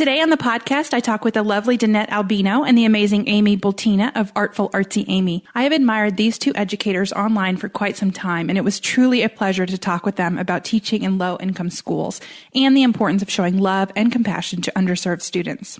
Today on the podcast, I talk with the lovely Danette Albino and the amazing Amy Bultena of Artful Artsy Amy. I have admired these two educators online for quite some time, and it was truly a pleasure to talk with them about teaching in low-income schools and the importance of showing love and compassion to underserved students.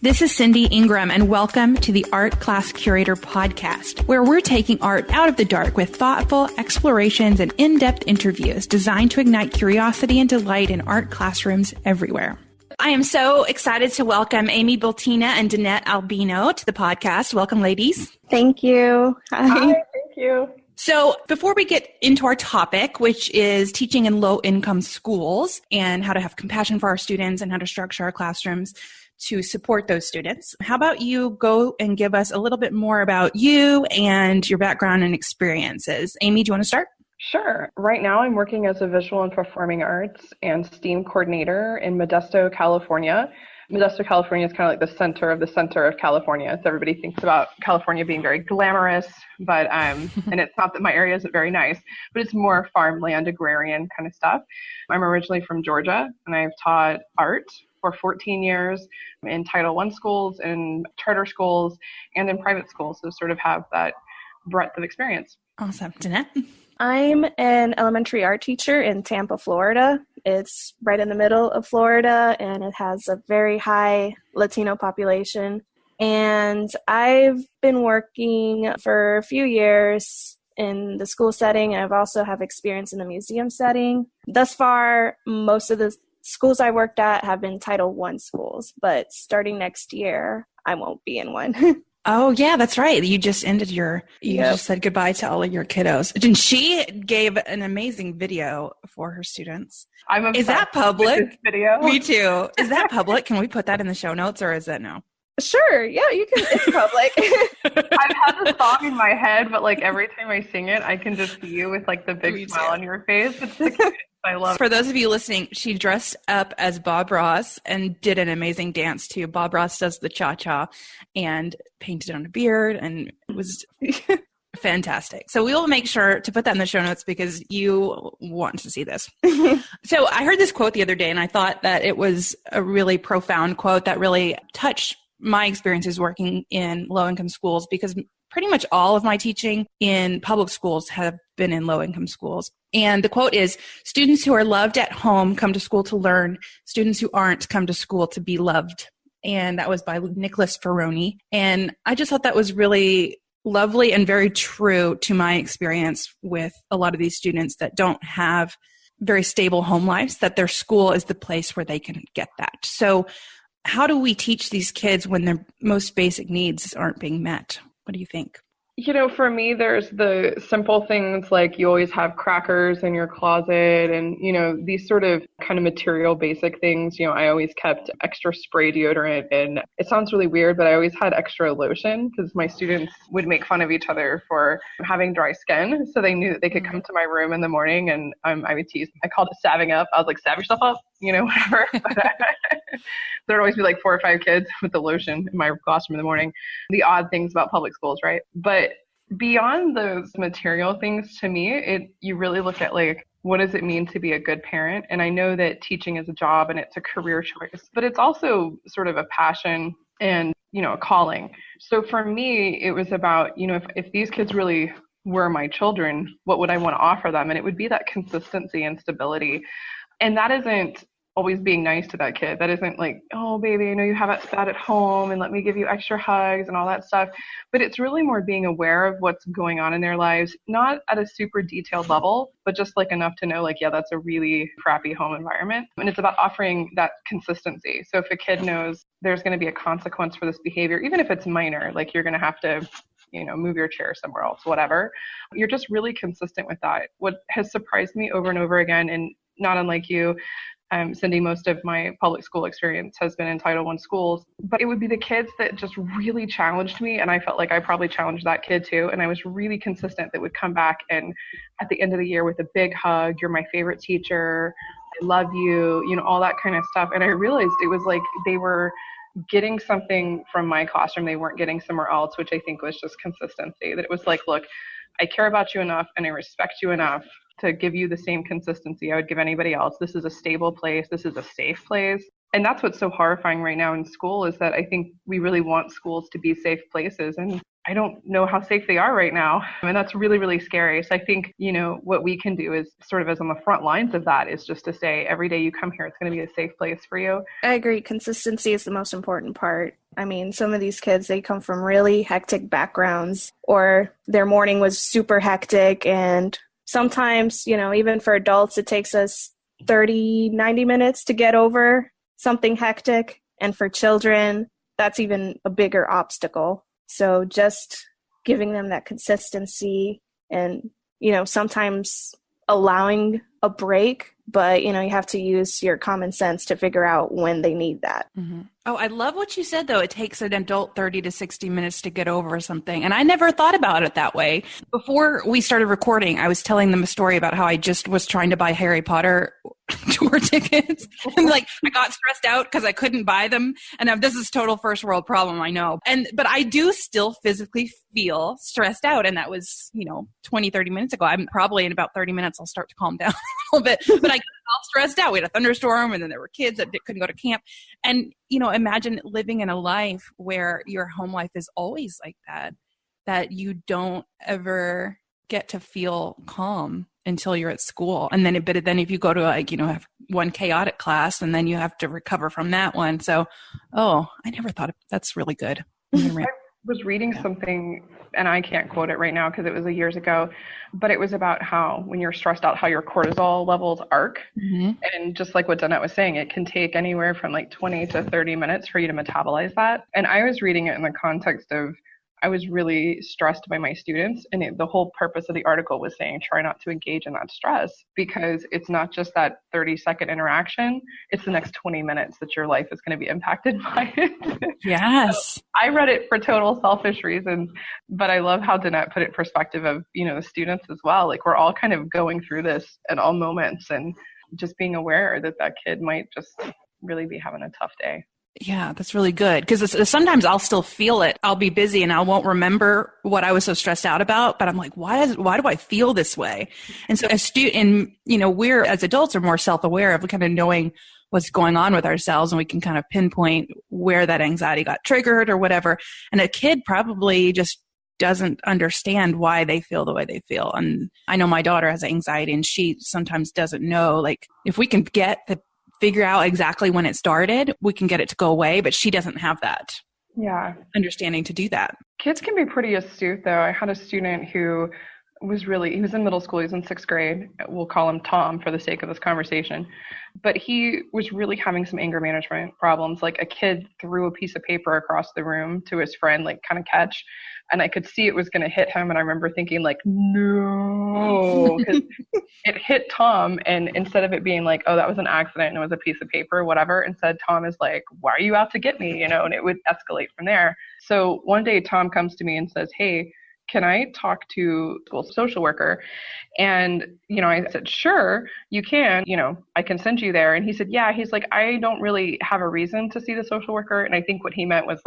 This is Cindy Ingram, and welcome to the Art Class Curator podcast, where we're taking art out of the dark with thoughtful explorations and in-depth interviews designed to ignite curiosity and delight in art classrooms everywhere. I am so excited to welcome Amy Bultena and Danette Albino to the podcast. Welcome, ladies. Thank you. Hi, thank you. So before we get into our topic, which is teaching in low-income schools and how to have compassion for our students and how to structure our classrooms to support those students, how about you go and give us a little bit more about you and your background and experiences? Amy, do you want to start? Sure. Right now I'm working as a visual and performing arts and STEAM coordinator in Modesto, California. Modesto, California is kind of like the center of California. So everybody thinks about California being very glamorous, but and it's not that my area isn't very nice, but it's more farmland, agrarian kind of stuff. I'm originally from Georgia, and I've taught art for 14 years in Title I schools, in charter schools, and in private schools. So sort of have that breadth of experience. Awesome. Danette? I'm an elementary art teacher in Tampa, Florida. It's right in the middle of Florida, and it has a very high Latino population. And I've been working for a few years in the school setting, and I've also have experience in the museum setting. Thus far, most of the schools I worked at have been Title I schools, but starting next year, I won't be in one. Oh, yeah, that's right. You just ended just said goodbye to all of your kiddos. And she gave an amazing video for her students. I'm obsessed. Is that public? With this video? Me too. Is that public? Can we put that in the show notes, or is that no? Sure. Yeah, you can. It's public. I've had the song in my head, but like every time I sing it, I can just see you with like the big smile on your face. It's the cutest. I love it. For those of you listening, she dressed up as Bob Ross and did an amazing dance too. Bob Ross does the cha-cha and painted on a beard, and it was fantastic. So we will make sure to put that in the show notes because you want to see this. So I heard this quote the other day, and I thought that it was a really profound quote that really touched my experiences working in low-income schools, because pretty much all of my teaching in public schools have been in low-income schools. And the quote is, "Students who are loved at home come to school to learn. Students who aren't come to school to be loved." And that was by Nicholas Ferroni. And I just thought that was really lovely and very true to my experience with a lot of these students that don't have very stable home lives, that their school is the place where they can get that. So how do we teach these kids when their most basic needs aren't being met? What do you think? You know, for me, there's the simple things like you always have crackers in your closet and, you know, these sort of kind of material basic things. You know, I always kept extra spray deodorant, and it sounds really weird, but I always had extra lotion because my students would make fun of each other for having dry skin. So they knew that they could come to my room in the morning and I would tease. I called it salving up. I was like, salve yourself up, you know, whatever. But there'd always be like 4 or 5 kids with the lotion in my classroom in the morning. The odd things about public schools, right? But beyond those material things, to me, you really look at like, what does it mean to be a good parent? And I know that teaching is a job and it's a career choice, but it's also sort of a passion and, you know, a calling. So for me, it was about, you know, if these kids really were my children, what would I want to offer them? And it would be that consistency and stability. And that isn't always being nice to that kid. That isn't like, oh, baby, I know you have it bad at home and let me give you extra hugs and all that stuff. But it's really more being aware of what's going on in their lives, not at a super detailed level, but just like enough to know like, yeah, that's a really crappy home environment. And it's about offering that consistency. So if a kid knows there's going to be a consequence for this behavior, even if it's minor, like you're going to have to, you know, move your chair somewhere else, whatever, you're just really consistent with that. What has surprised me over and over again, and not unlike you, Cindy, most of my public school experience has been in Title I schools, but it would be the kids that just really challenged me. And I felt like I probably challenged that kid too. And I was really consistent that would come back and at the end of the year with a big hug, you're my favorite teacher, I love you, you know, all that kind of stuff. And I realized it was like they were getting something from my classroom they weren't getting somewhere else, which I think was just consistency. That it was like, look, I care about you enough and I respect you enough to give you the same consistency I would give anybody else. This is a stable place. This is a safe place. And that's what's so horrifying right now in school, is that I think we really want schools to be safe places. And I don't know how safe they are right now. And that's really, really scary. So I think, what we can do is sort of as on the front lines of that is just to say, every day you come here, it's going to be a safe place for you. I agree. Consistency is the most important part. I mean, some of these kids, they come from really hectic backgrounds, or their morning was super hectic. And sometimes, even for adults, it takes us 30, 90 minutes to get over something hectic. And for children, that's even a bigger obstacle. So just giving them that consistency and, sometimes allowing a break, but, you have to use your common sense to figure out when they need that. Mm-hmm. Oh, I love what you said, though. It takes an adult 30 to 60 minutes to get over something. And I never thought about it that way. Before we started recording, I was telling them a story about how I just was trying to buy Harry Potter tour tickets. And I got stressed out because I couldn't buy them. And this is total first world problem, I know. But I do still physically feel stressed out. And that was, 20, 30 minutes ago. I'm probably in about 30 minutes, I'll start to calm down a little bit. But I got all stressed out. We had a thunderstorm, and then there were kids that couldn't go to camp. And, imagine living in a life where your home life is always like that you don't ever get to feel calm until you're at school. And then, but then if you go to have one chaotic class, and then you have to recover from that one. So, I never thought that's really good. I was reading something, and I can't quote it right now because it was years ago, but it was about how when you're stressed out, how your cortisol levels arc. Mm-hmm. And just like what Danette was saying, it can take anywhere from 20 to 30 minutes for you to metabolize that. And I was reading it in the context of, I was really stressed by my students, and the whole purpose of the article was saying, try not to engage in that stress, because it's not just that 30-second interaction, it's the next 20 minutes that your life is going to be impacted by it. Yes. So I read it for total selfish reasons, but I love how Danette put it in perspective of, the students as well. We're all kind of going through this at all moments, and just being aware that kid might just really be having a tough day. Yeah, that's really good. Because sometimes I'll still feel it. I'll be busy and I won't remember what I was so stressed out about. But I'm like, why do I feel this way? And so we're as adults are more self-aware of kind of knowing what's going on with ourselves, and we can kind of pinpoint where that anxiety got triggered or whatever. And a kid probably just doesn't understand why they feel the way they feel. And I know my daughter has anxiety, and she sometimes doesn't know, if we can figure out exactly when it started, we can get it to go away, but she doesn't have that understanding to do that. Kids can be pretty astute, though. I had a student who he was in middle school, he was in 6th grade. We'll call him Tom for the sake of this conversation. But he was really having some anger management problems. A kid threw a piece of paper across the room to his friend, kind of catch. And I could see it was going to hit him. And I remember thinking no, because it hit Tom. And instead of it being oh, that was an accident and it was a piece of paper, whatever, instead Tom is why are you out to get me? And it would escalate from there. So one day Tom comes to me and says, hey, can I talk to school social worker? And, I said, sure, you can, I can send you there. And he said, yeah, he's I don't really have a reason to see the social worker. And I think what he meant was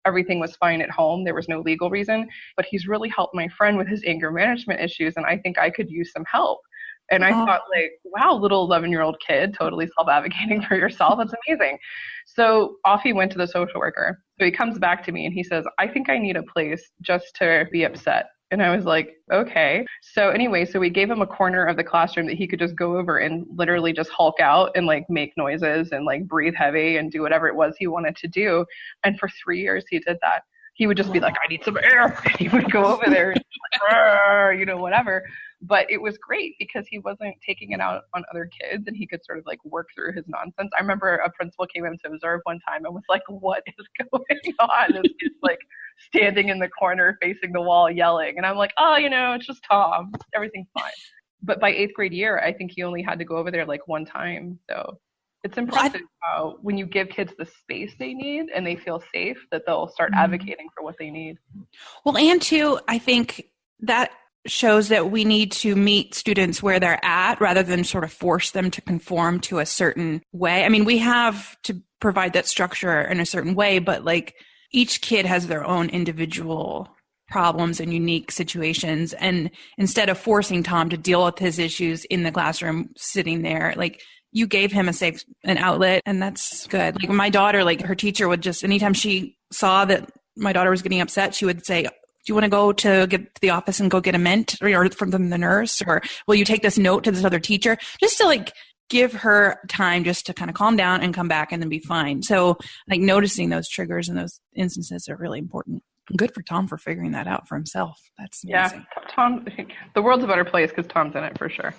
everything was fine at home. There was no legal reason, but he's really helped my friend with his anger management issues. And I think I could use some help. And I thought wow, little 11-year-old kid, totally self-advocating for yourself. That's amazing. So off he went to the social worker. So he comes back to me and he says, I think I need a place just to be upset. And I was like, okay. So anyway, so we gave him a corner of the classroom that he could just go over and literally just hulk out and make noises and breathe heavy and do whatever it was he wanted to do. And for 3 years he did that. He would just be I need some air. And he would go over there and whatever. But it was great because he wasn't taking it out on other kids, and he could sort of work through his nonsense. I remember a principal came in to observe one time and was like, what is going on? And he's standing in the corner facing the wall yelling. And I'm like, oh, it's just Tom. Everything's fine. But by 8th grade year, I think he only had to go over there one time. So it's impressive how when you give kids the space they need and they feel safe, that they'll start advocating for what they need. Well, and too, I think that shows that we need to meet students where they're at rather than sort of force them to conform to a certain way. I mean, we have to provide that structure in a certain way, but each kid has their own individual problems and unique situations. And instead of forcing Tom to deal with his issues in the classroom, sitting there, like you gave him an outlet, and that's good. Like my daughter, like her teacher would just, anytime she saw that my daughter was getting upset, she would say, do you want to go to the office and go get a mint or from the nurse, or will you take this note to this other teacher? Just to like give her time just to kind of calm down and come back and then be fine. So like noticing those triggers and those instances are really important. Good for Tom for figuring that out for himself. That's amazing. Yeah, Tom, the world's a better place because Tom's in it for sure.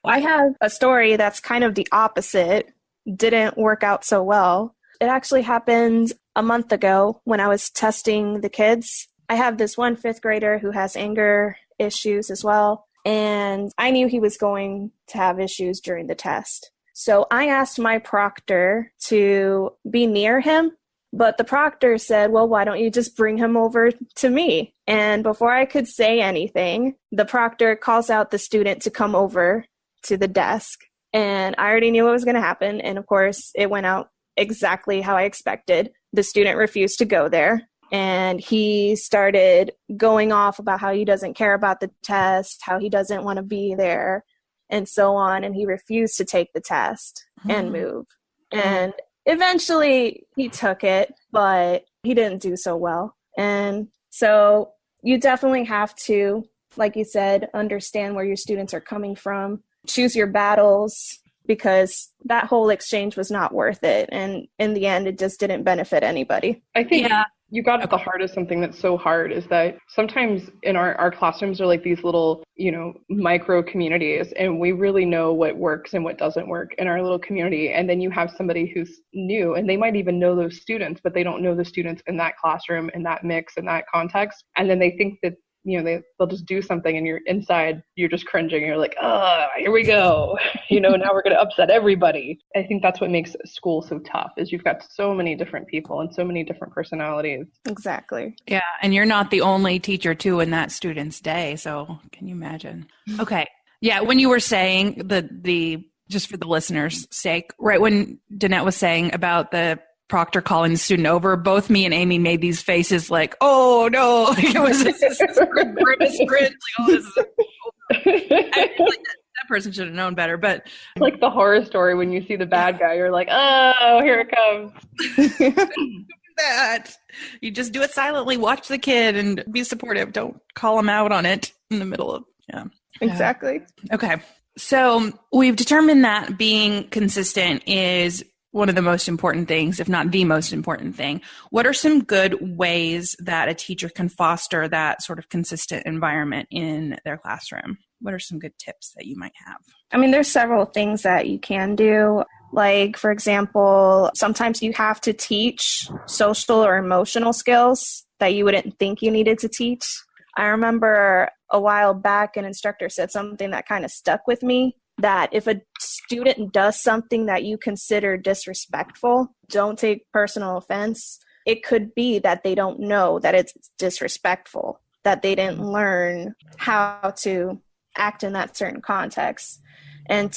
I have a story that's kind of the opposite. Didn't work out so well. It actually happened a month ago when I was testing the kids. I have this one 5th grader who has anger issues as well, and I knew he was going to have issues during the test. So I asked my proctor to be near him, but the proctor said, well, why don't you just bring him over to me? And before I could say anything, the proctor calls out the student to come over to the desk, and I already knew what was going to happen, and of course, it went out exactly how I expected. The student refused to go there. And he started going off about how he doesn't care about the test, how he doesn't want to be there, and so on. And he refused to take the test and move. And eventually he took it, but he didn't do so well. And so you definitely have to, like you said, understand where your students are coming from, choose your battles, because that whole exchange was not worth it. And in the end, it just didn't benefit anybody. I think you got at the heart of something that's so hard, is that sometimes in our classrooms are like these little, micro communities, and we really know what works and what doesn't work in our little community. And then you have somebody who's new, and they might even know those students, but they don't know the students in that classroom, in that mix, in that context. And then they think that they'll just do something, and you're inside, you're just cringing. You're like, here we go. Now we're going to upset everybody. I think that's what makes school so tough, is you've got so many different people and so many different personalities. Exactly. Yeah. And you're not the only teacher too in that student's day. So can you imagine? Okay. Yeah. When you were saying the just for the listeners' sake, right when Danette was saying about the proctor calling the student over, both me and Amy made these faces like, oh no, it was just this grimace cringe, like, oh, this is that person should have known better. But like the horror story, when you see the bad guy, you're like, oh, here it comes. That you just do it silently, watch the kid and be supportive. Don't call him out on it in the middle of Exactly. Okay. So we've determined that being consistent is one of the most important things, if not the most important thing. What are some good ways that a teacher can foster that sort of consistent environment in their classroom? What are some good tips that you might have? I mean, there's several things that you can do. Like, for example, sometimes you have to teach social or emotional skills that you wouldn't think you needed to teach. I remember a while back, an instructor said something that kind of stuck with me, that if a student does something that you consider disrespectful, don't take personal offense. It could be that they don't know that it's disrespectful, that they didn't learn how to act in that certain context, and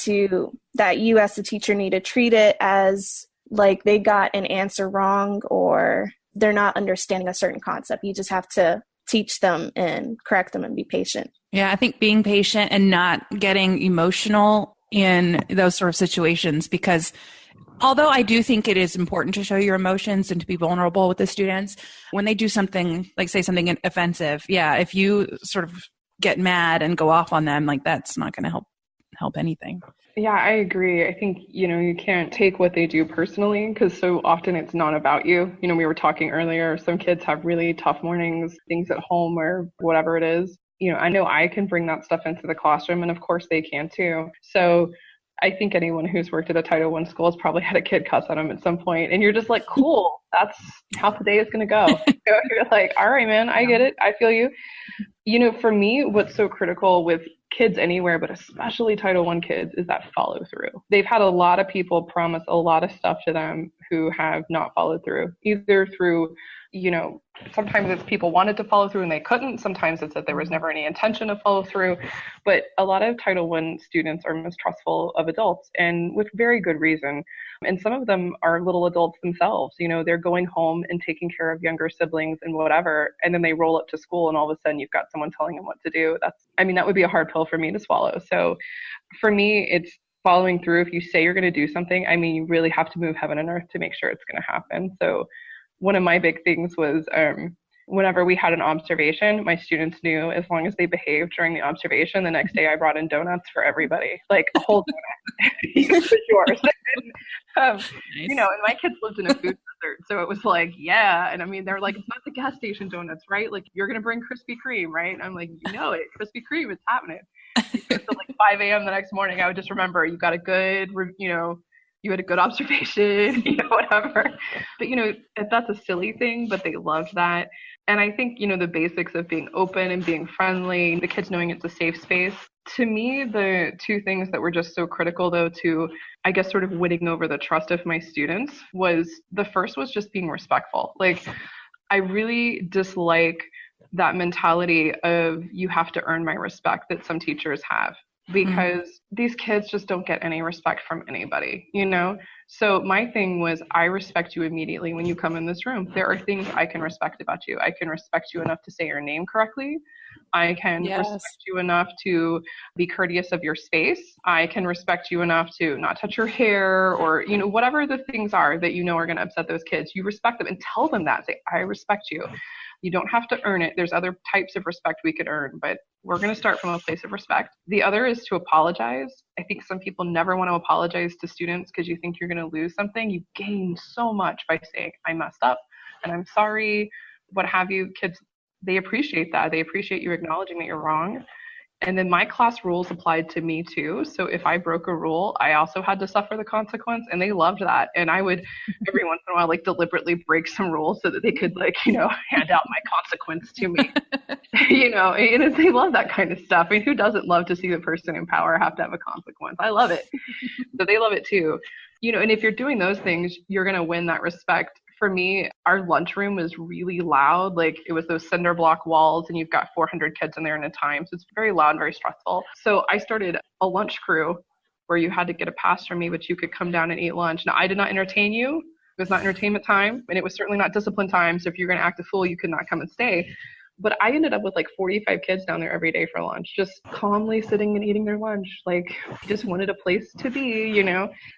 that you as the teacher need to treat it as like they got an answer wrong or they're not understanding a certain concept. You just have to teach them and correct them and be patient. Yeah, I think being patient and not getting emotional in those sort of situations, because although I do think it is important to show your emotions and to be vulnerable with the students, when they do something, like say something offensive, if you sort of get mad and go off on them, like that's not going to help anything. Yeah, I agree. I think, you can't take what they do personally, because so often it's not about you. We were talking earlier, some kids have really tough mornings, things at home or whatever it is. I know I can bring that stuff into the classroom, and of course they can too. So I think anyone who's worked at a Title I school has probably had a kid cuss at them at some point, and you're just like, cool, that's how today is going to go. You're like, all right, man, I get it. I feel you. For me, what's so critical with kids anywhere, but especially Title I kids, is that follow through. They've had a lot of people promise a lot of stuff to them who have not followed through, either through, sometimes it's people wanted to follow through and they couldn't. Sometimes it's that there was never any intention to follow through. But a lot of Title I students are mistrustful of adults, and with very good reason. And some of them are little adults themselves. They're going home and taking care of younger siblings and whatever. And then they roll up to school and all of a sudden you've got someone telling them what to do. That would be a hard pill for me to swallow. So for me, it's following through. If you say you're going to do something, you really have to move heaven and earth to make sure it's going to happen. So one of my big things was whenever we had an observation, my students knew as long as they behaved during the observation, the next day I brought in donuts for everybody, like a whole donut. It was yours. Nice. And my kids lived in a food desert, so it was like, yeah. And they're like, it's not the gas station donuts, right? Like, you're going to bring Krispy Kreme, right? And I'm like, Krispy Kreme, it's happening. So like 5 a.m. the next morning, I would just remember, you got a good, you had a good observation, whatever. But, that's a silly thing, but they loved that. And I think, the basics of being open and being friendly, the kids knowing it's a safe space. To me, the two things that were just so critical, though, to, I guess, sort of winning over the trust of my students was, the first was just being respectful. Like, I really dislike that mentality of you have to earn my respect that some teachers have, because these kids just don't get any respect from anybody, So my thing was, I respect you immediately when you come in this room. There are things I can respect about you. I can respect you enough to say your name correctly. I can respect you enough to be courteous of your space. I can respect you enough to not touch your hair or, whatever the things are that are going to upset those kids. You respect them and tell them that. Say, I respect you. You don't have to earn it. There's other types of respect we could earn, but we're going to start from a place of respect. The other is to apologize. I think some people never want to apologize to students because you think you're going to lose something. You gain so much by saying, I messed up and I'm sorry, what have you. Kids, they appreciate that. They appreciate you acknowledging that you're wrong. And then my class rules applied to me too. So if I broke a rule, I also had to suffer the consequence, and they loved that. And I would every once in a while, deliberately break some rules so that they could hand out my consequence to me, and they love that kind of stuff. Who doesn't love to see the person in power have to have a consequence? I love it. So they love it too. And if you're doing those things, you're going to win that respect. For me, our lunchroom was really loud. Like, it was those cinder block walls and you've got 400 kids in there at a time. So it's very loud and very stressful. So I started a lunch crew where you had to get a pass from me, but you could come down and eat lunch. Now, I did not entertain you. It was not entertainment time, and it was certainly not discipline time. So if you're going to act a fool, you could not come and stay. But I ended up with 45 kids down there every day for lunch, just calmly sitting and eating their lunch. Just wanted a place to be,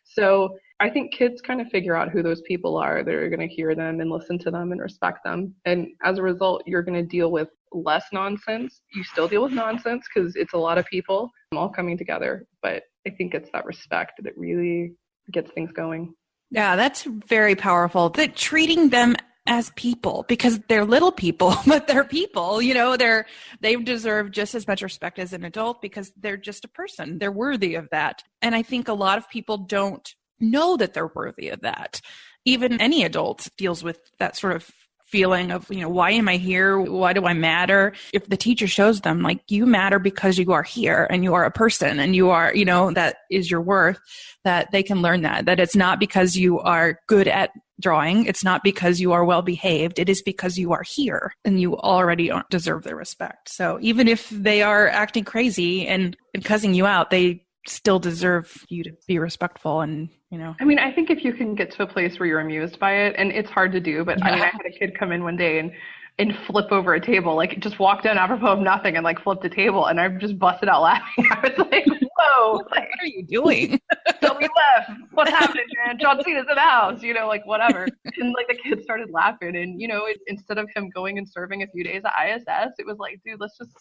So I think kids kind of figure out who those people are that are going to hear them and listen to them and respect them. And as a result, you're going to deal with less nonsense. You still deal with nonsense because it's a lot of people all coming together. But I think it's that respect that really gets things going. Yeah, that's very powerful. That treating them as people, because they're little people, but they're people, they deserve just as much respect as an adult because they're just a person. They're worthy of that. And I think a lot of people don't know that they're worthy of that. Even any adult deals with that sort of feeling of, why am I here? Why do I matter? If the teacher shows them, you matter because you are here and you are a person and you are, that is your worth, that they can learn that it's not because you are good at drawing. It's not because you are well behaved. It is because you are here and you already deserve their respect. So even if they are acting crazy and cussing you out, they still deserve you to be respectful and, I think if you can get to a place where you're amused by it, and it's hard to do, but I had a kid come in one day and flip over a table, just walked in apropos of nothing and flipped a table, and I just busted out laughing. I was like, whoa, what are you doing? So we left. What's happening, man? John Cena's in the house, whatever. And the kids started laughing, and instead of him going and serving a few days at ISS, it was like, dude, let's just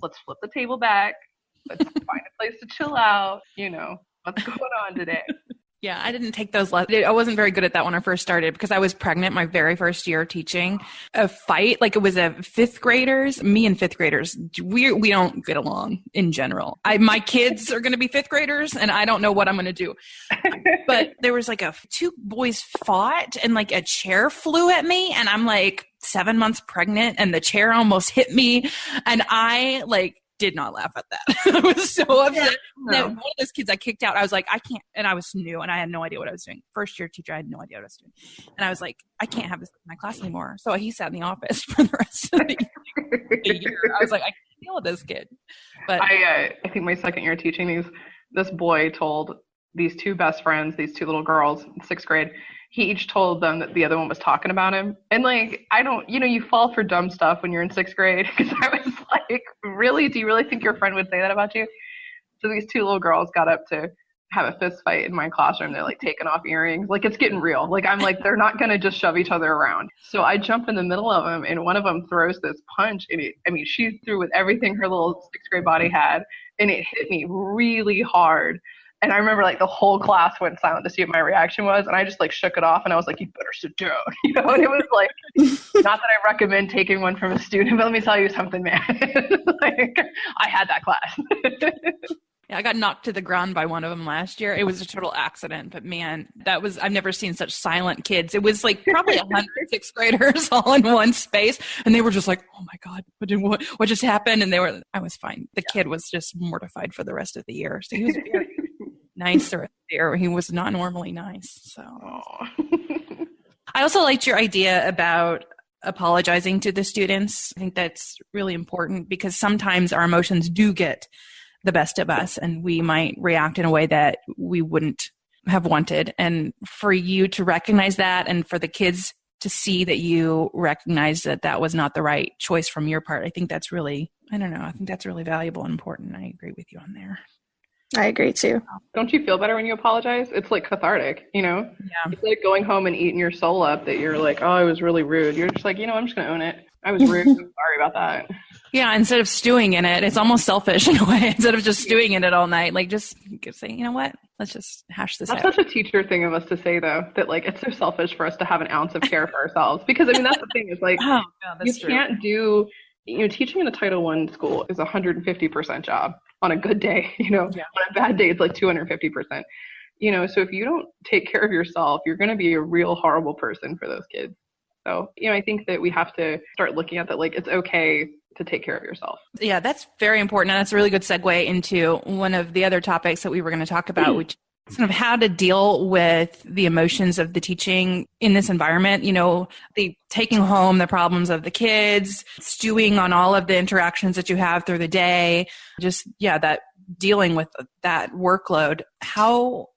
let's flip the table back. Let's find a place to chill out. What's going on today? Yeah, I didn't take those lessons. I wasn't very good at that when I first started because I was pregnant my very first year teaching a fight. It was a fifth graders. Me and fifth graders, we don't get along in general. My kids are going to be fifth graders and I don't know what I'm going to do. But there was two boys fought and a chair flew at me and I'm 7 months pregnant and the chair almost hit me and I did not laugh at that. I was so upset. No. One of those kids I kicked out, I was like, I can't, and I was new and I had no idea what I was doing. First year teacher, I had no idea what I was doing. And I was like, I can't have this in my class anymore. So he sat in the office for the rest of the year. I was like, I can't deal with this kid. But I think my second year teaching, this boy told these two best friends, these two little girls in 6th grade, he each told them that the other one was talking about him. And like, you fall for dumb stuff when you're in 6th grade. Because I was like, really? Do you really think your friend would say that about you? So these two little girls got up to have a fist fight in my classroom. They're like taking off earrings. Like, it's getting real. Like, I'm like, they're not going to just shove each other around. So I jump in the middle of them, and one of them throws this punch. And she threw with everything her little 6th grade body had, and it hit me really hard. And I remember like the whole class went silent to see what my reaction was. And I just like shook it off, and I was like, you better sit down. And it was like, not that I recommend taking one from a student, but let me tell you something, man. Like, I had that class. yeah, I got knocked to the ground by one of them last year. It was a total accident, but man, I've never seen such silent kids. It was like probably 100 6th graders all in one space. And they were just like, oh my God, what just happened? And I was fine. The kid was just mortified for the rest of the year. So he was very nice or there. He was not normally nice. So I also liked your idea about apologizing to the students. I think that's really important because sometimes our emotions do get the best of us and we might react in a way that we wouldn't have wanted. And for you to recognize that and for the kids to see that you recognize that that was not the right choice from your part, I think that's really, I think that's really valuable and important. I agree with you on there. I agree too. Don't you feel better when you apologize? It's like cathartic, Yeah. It's like going home and eating your soul up that you're like, oh, I was really rude. You're just like, I'm just going to own it. I was rude. I'm sorry about that. Yeah, instead of stewing in it, it's almost selfish in a way. Instead of just stewing in it all night, like just say, you know what? Let's just hash this out. That's such a teacher thing of us to say, though, that like it's so selfish for us to have an ounce of care for ourselves. Because that's the thing is like, you can't do, teaching in a Title I school is 150% job on a good day. On a bad day, it's like 250%. So if you don't take care of yourself, you're going to be a real horrible person for those kids. So, I think that we have to start looking at that, like, it's okay to take care of yourself. Yeah, that's very important. And that's a really good segue into one of the other topics that we were going to talk about, which is kind of how to deal with the emotions of the teaching in this environment. The taking home the problems of the kids, stewing on all of the interactions that you have through the day, that dealing with that workload.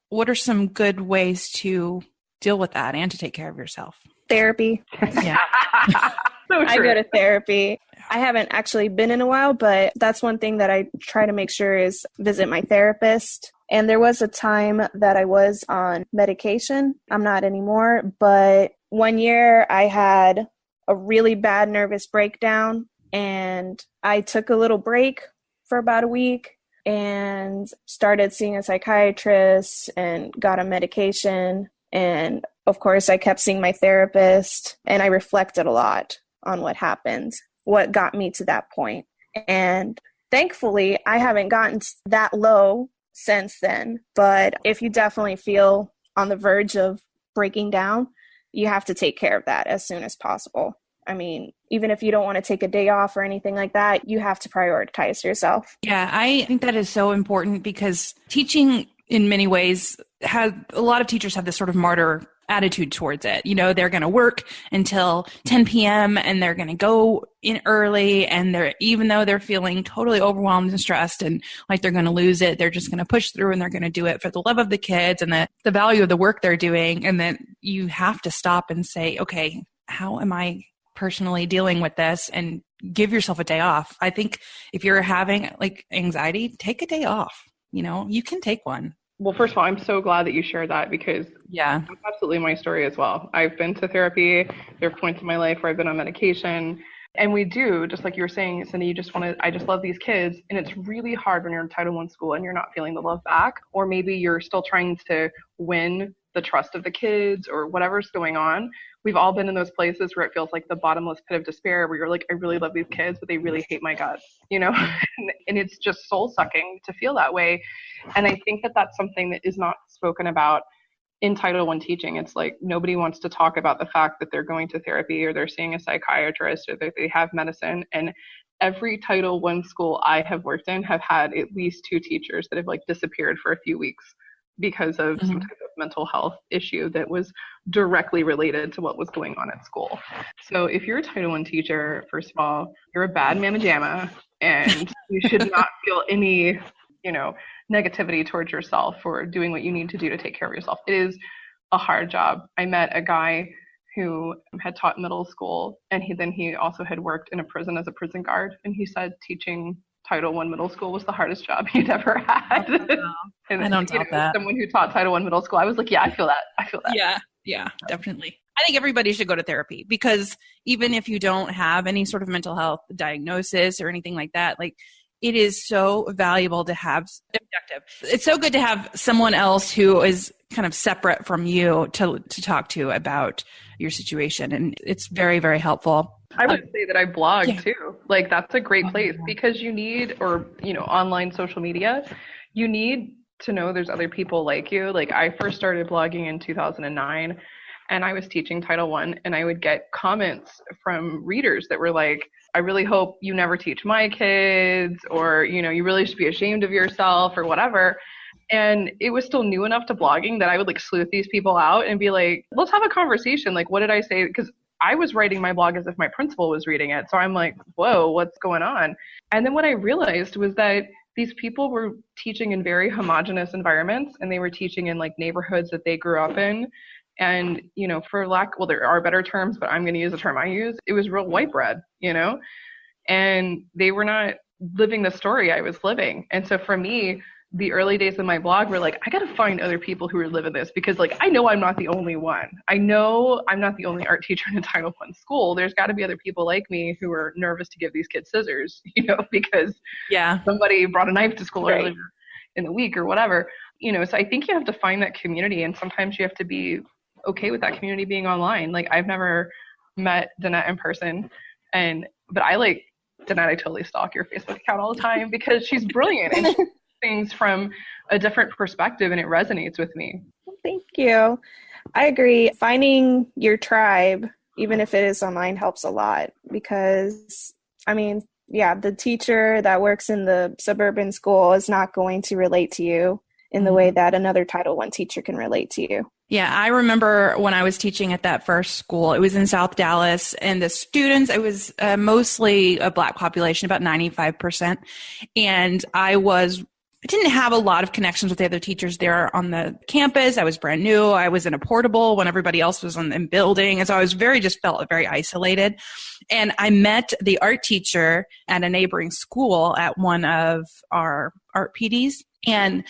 What are some good ways to deal with that and to take care of yourself? Therapy. Yeah. I go to therapy. I haven't actually been in a while, but that's one thing that I try to make sure is visit my therapist. And there was a time that I was on medication. I'm not anymore, but one year I had a really bad nervous breakdown and I took a little break for about a week and started seeing a psychiatrist and got on medication. And of course, I kept seeing my therapist and I reflected a lot on what happened, what got me to that point. And thankfully, I haven't gotten that low since then. But if you definitely feel on the verge of breaking down, you have to take care of that as soon as possible. I mean, even if you don't want to take a day off or anything like that, you have to prioritize yourself. Yeah, I think that is so important because teaching in many ways a lot of teachers have this sort of martyr attitude towards it. They're going to work until 10 p.m. and they're going to go in early and even though they're feeling totally overwhelmed and stressed and like they're going to lose it, they're just going to push through and they're going to do it for the love of the kids and the value of the work they're doing. And then you have to stop and say, okay, how am I personally dealing with this? And give yourself a day off. I think if you're having like anxiety, take a day off. You can take one. Well, first of all, I'm so glad that you shared that because that's absolutely my story as well. I've been to therapy. There are points in my life where I've been on medication. And we do, just like you were saying, Cindy, I just love these kids. And it's really hard when you're in Title I school and you're not feeling the love back. Or maybe you're still trying to win the trust of the kids or whatever's going on. We've all been in those places where it feels like the bottomless pit of despair where you're like, I really love these kids, but they really hate my guts, and it's just soul sucking to feel that way. And I think that that's something that is not spoken about in Title I teaching. It's like nobody wants to talk about the fact that they're going to therapy or they're seeing a psychiatrist or that they have medicine. And every Title I school I have worked in have had at least 2 teachers that have like disappeared for a few weeks because of some type of mental health issue that was directly related to what was going on at school. So if you're a Title I teacher, first of all, you're a bad mamma jamma, and you should not feel any, negativity towards yourself for doing what you need to do to take care of yourself. It is a hard job. I met a guy who had taught middle school, and he also had worked in a prison as a prison guard, and he said teaching Title I middle school was the hardest job he'd ever had. And I don't doubt that. Someone who taught Title I middle school, I was like, yeah, I feel that. Yeah, definitely. I think everybody should go to therapy, because even if you don't have any sort of mental health diagnosis or anything like that, like, it is so valuable to have objective. It's so good to have someone else who is kind of separate from you to talk to about your situation. And it's very, very helpful. I would say that I blog too. Like, that's a great place, because you need, or, online social media, you need to know there's other people like you. Like, I first started blogging in 2009, and I was teaching Title I, and I would get comments from readers that were like, I really hope you never teach my kids, or, you really should be ashamed of yourself, or whatever. And it was still new enough to blogging that I would like sleuth these people out and be like, let's have a conversation. Like, what did I say? Because I was writing my blog as if my principal was reading it. So I'm like, whoa, what's going on? And then what I realized was that these people were teaching in very homogenous environments, and they were teaching in like neighborhoods that they grew up in. And, there are better terms, but I'm going to use the term I use. It was real white bread, and they were not living the story I was living. And so for me, the early days of my blog were like, I got to find other people who are living this, because like, I know I'm not the only one. I know I'm not the only art teacher in a Title I school. There's got to be other people like me who are nervous to give these kids scissors, because somebody brought a knife to school earlier in the week or whatever, so I think you have to find that community, and sometimes you have to be okay with that community being online. Like, I've never met Danette in person, but I like Danette. I totally stalk your Facebook account all the time because she's brilliant and she sees things from a different perspective, and it resonates with me. Thank you. I agree. Finding your tribe, even if it is online, helps a lot, because, the teacher that works in the suburban school is not going to relate to you in the way that another Title I teacher can relate to you. Yeah, I remember when I was teaching at that first school, it was in South Dallas, and the students, it was mostly a Black population, about 95%. And I didn't have a lot of connections with the other teachers there on the campus. I was brand new. I was in a portable when everybody else was in building. And so I felt very isolated. And I met the art teacher at a neighboring school at one of our art PDs. And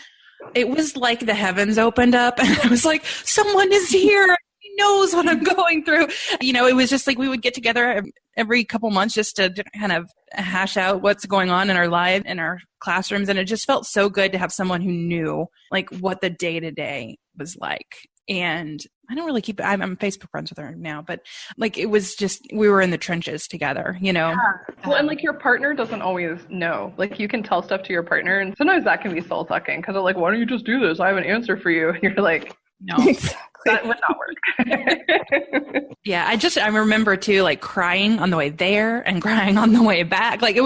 it was like the heavens opened up, and I was like, someone is here. He knows what I'm going through. It was just like we would get together every couple months just to kind of hash out what's going on in our lives, in our classrooms. And it just felt so good to have someone who knew like what the day-to-day was like. And I don't really I'm Facebook friends with her now, but like, it was just, we were in the trenches together, Yeah. Well, and like, your partner doesn't always know. Like, you can tell stuff to your partner, and sometimes that can be soul sucking, because they're like, why don't you just do this? I have an answer for you. And you're like, no, that would not work. Yeah. I remember too, like, crying on the way there and crying on the way back. Like, it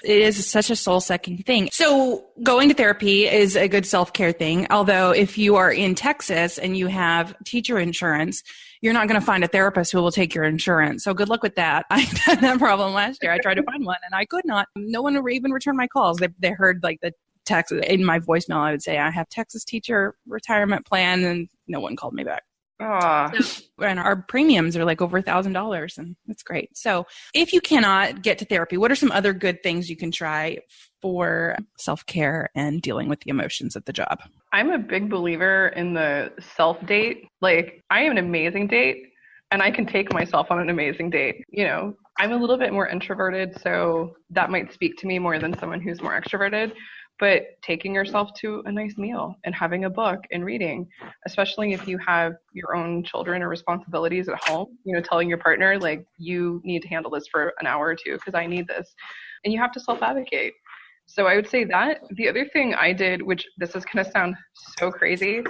is such a soul sucking thing. So going to therapy is a good self-care thing. Although if you are in Texas and you have teacher insurance, you're not going to find a therapist who will take your insurance. So good luck with that. I had that problem last year. I tried to find one and I could not. No one would even return my calls. They heard like the text in my voicemail. I would say, I have Texas teacher retirement plan, and no one called me back. And our premiums are like over $1,000, and it's great. So if you cannot get to therapy, what are some other good things you can try for self-care and dealing with the emotions of the job? I'm a big believer in the self-date. Like, I am an amazing date, and I can take myself on an amazing date. I'm a little bit more introverted, so that might speak to me more than someone who's more extroverted. But taking yourself to a nice meal and having a book and reading, especially if you have your own children or responsibilities at home, telling your partner, like, you need to handle this for an hour or two because I need this. And you have to self-advocate. So I would say that. The other thing I did, which this is going to sound so crazy,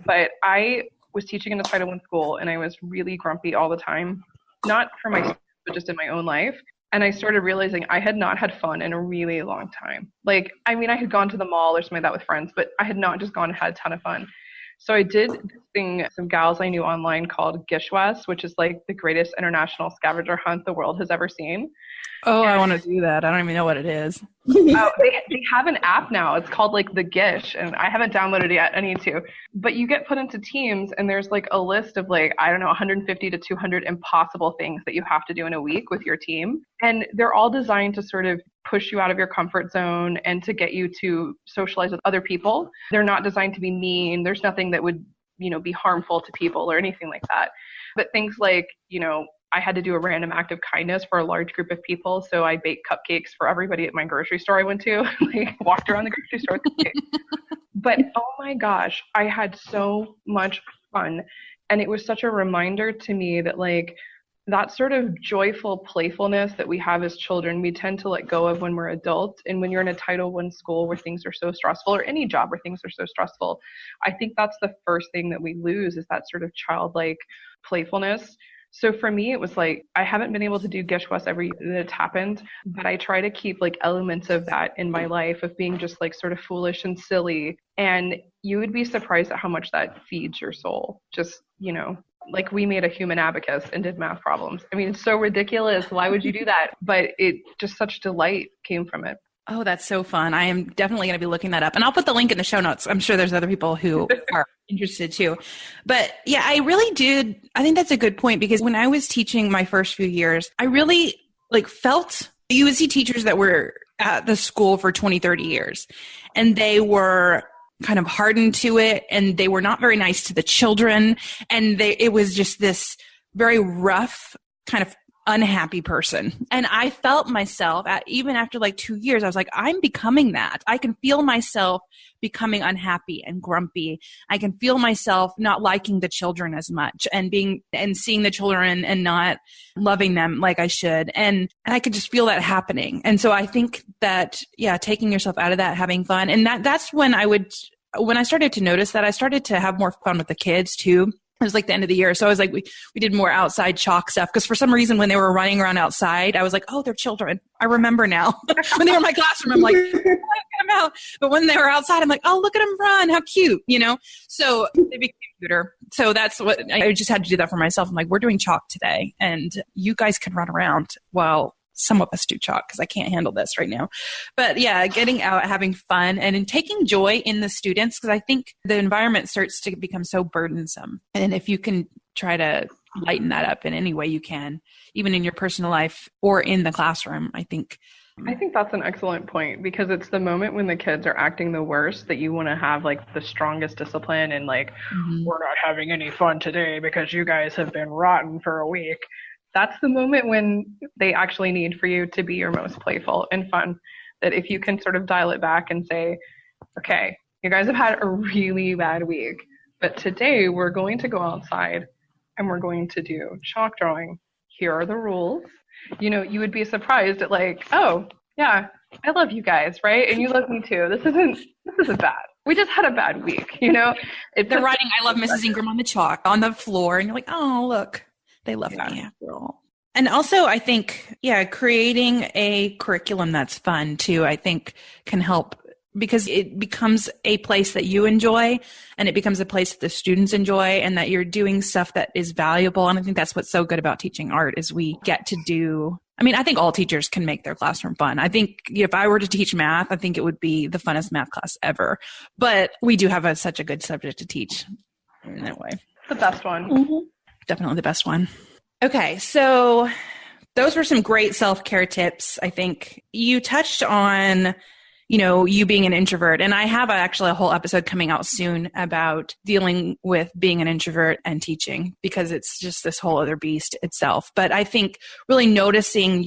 but I was teaching in a Title I school, and I was really grumpy all the time, not for myself, but just in my own life. And I started realizing I had not had fun in a really long time. Like, I mean, I had gone to the mall or something like that with friends, but I had not just gone and had a ton of fun. So I did this thing, some gals I knew online called Gishwas, which is like the greatest international scavenger hunt the world has ever seen. Oh, I want to do that. I don't even know what it is. They have an app now. It's called like the Gish, and I haven't downloaded it yet. I need to. But you get put into teams, and there's like a list of like, I don't know, 150 to 200 impossible things that you have to do in a week with your team. And they're all designed to sort of push you out of your comfort zone and to get you to socialize with other people. They're not designed to be mean. There's nothing that would, be harmful to people or anything like that. But things like, I had to do a random act of kindness for a large group of people. So I baked cupcakes for everybody at my grocery store I went to. Like, walked around the grocery store with cupcakes. But oh my gosh, I had so much fun. And it was such a reminder to me that like that sort of joyful playfulness that we have as children, we tend to let go of when we're adults. And when you're in a Title I school where things are so stressful, or any job where things are so stressful, I think that's the first thing that we lose, is that sort of childlike playfulness. So for me, it was like, I haven't been able to do Gishwas every year that it's happened, but I try to keep like elements of that in my life, of being just like sort of foolish and silly. And you would be surprised at how much that feeds your soul. Just, like we made a human abacus and did math problems. I mean, it's so ridiculous. Why would you do that? But it just, such delight came from it. Oh, that's so fun. I am definitely going to be looking that up. And I'll put the link in the show notes. I'm sure there's other people who are interested too. But yeah, I really did. I think that's a good point, because when I was teaching my first few years, I really felt you would see teachers that were at the school for 20, 30 years, and they were kind of hardened to it, and they were not very nice to the children. And it was just this very rough kind of unhappy person. And I felt myself even after like 2 years, I was like, I'm becoming that. I can feel myself becoming unhappy and grumpy. I can feel myself not liking the children as much, and seeing the children and not loving them like I should. And I could just feel that happening. And so I think that, taking yourself out of that, having fun. And that's when I started to notice that, I started to have more fun with the kids too. It was like the end of the year. So I was like, we did more outside chalk stuff, because for some reason when they were running around outside, I was like, oh, they're children. I remember now. When they were in my classroom, I'm like, get them out. But when they were outside, I'm like, oh, look at them run. How cute, So they became cuter. So that's what I just had to do that for myself. I'm like, we're doing chalk today, and you guys can run around while some of us do chalk, because I can't handle this right now. But yeah, getting out, having fun, and taking joy in the students, because I think the environment starts to become so burdensome. And if you can try to lighten that up in any way you can, even in your personal life or in the classroom, I think that's an excellent point, because it's the moment when the kids are acting the worst that you want to have like the strongest discipline, and like, we're not having any fun today because you guys have been rotten for a week. That's the moment when they actually need for you to be your most playful and fun. That if you can sort of dial it back and say, okay, you guys have had a really bad week, but today we're going to go outside and we're going to do chalk drawing. Here are the rules. You would be surprised at like, oh, yeah, I love you guys, right? And you love me too. This isn't bad. We just had a bad week, They're writing, I love Mrs. Ingram on the chalk on the floor, and you're like, oh, look. They love me after all. And also, I think, creating a curriculum that's fun too, I think can help, because it becomes a place that you enjoy, and it becomes a place that the students enjoy, and that you're doing stuff that is valuable. And I think that's what's so good about teaching art, is we get to do, I think all teachers can make their classroom fun. I think if I were to teach math, I think it would be the funnest math class ever. But we do have such a good subject to teach in that way. The best one. Mm-hmm. Definitely the best one. Okay, so those were some great self-care tips. I think you touched on, you being an introvert. And I have actually a whole episode coming out soon about dealing with being an introvert and teaching, because it's just this whole other beast itself. But I think really noticing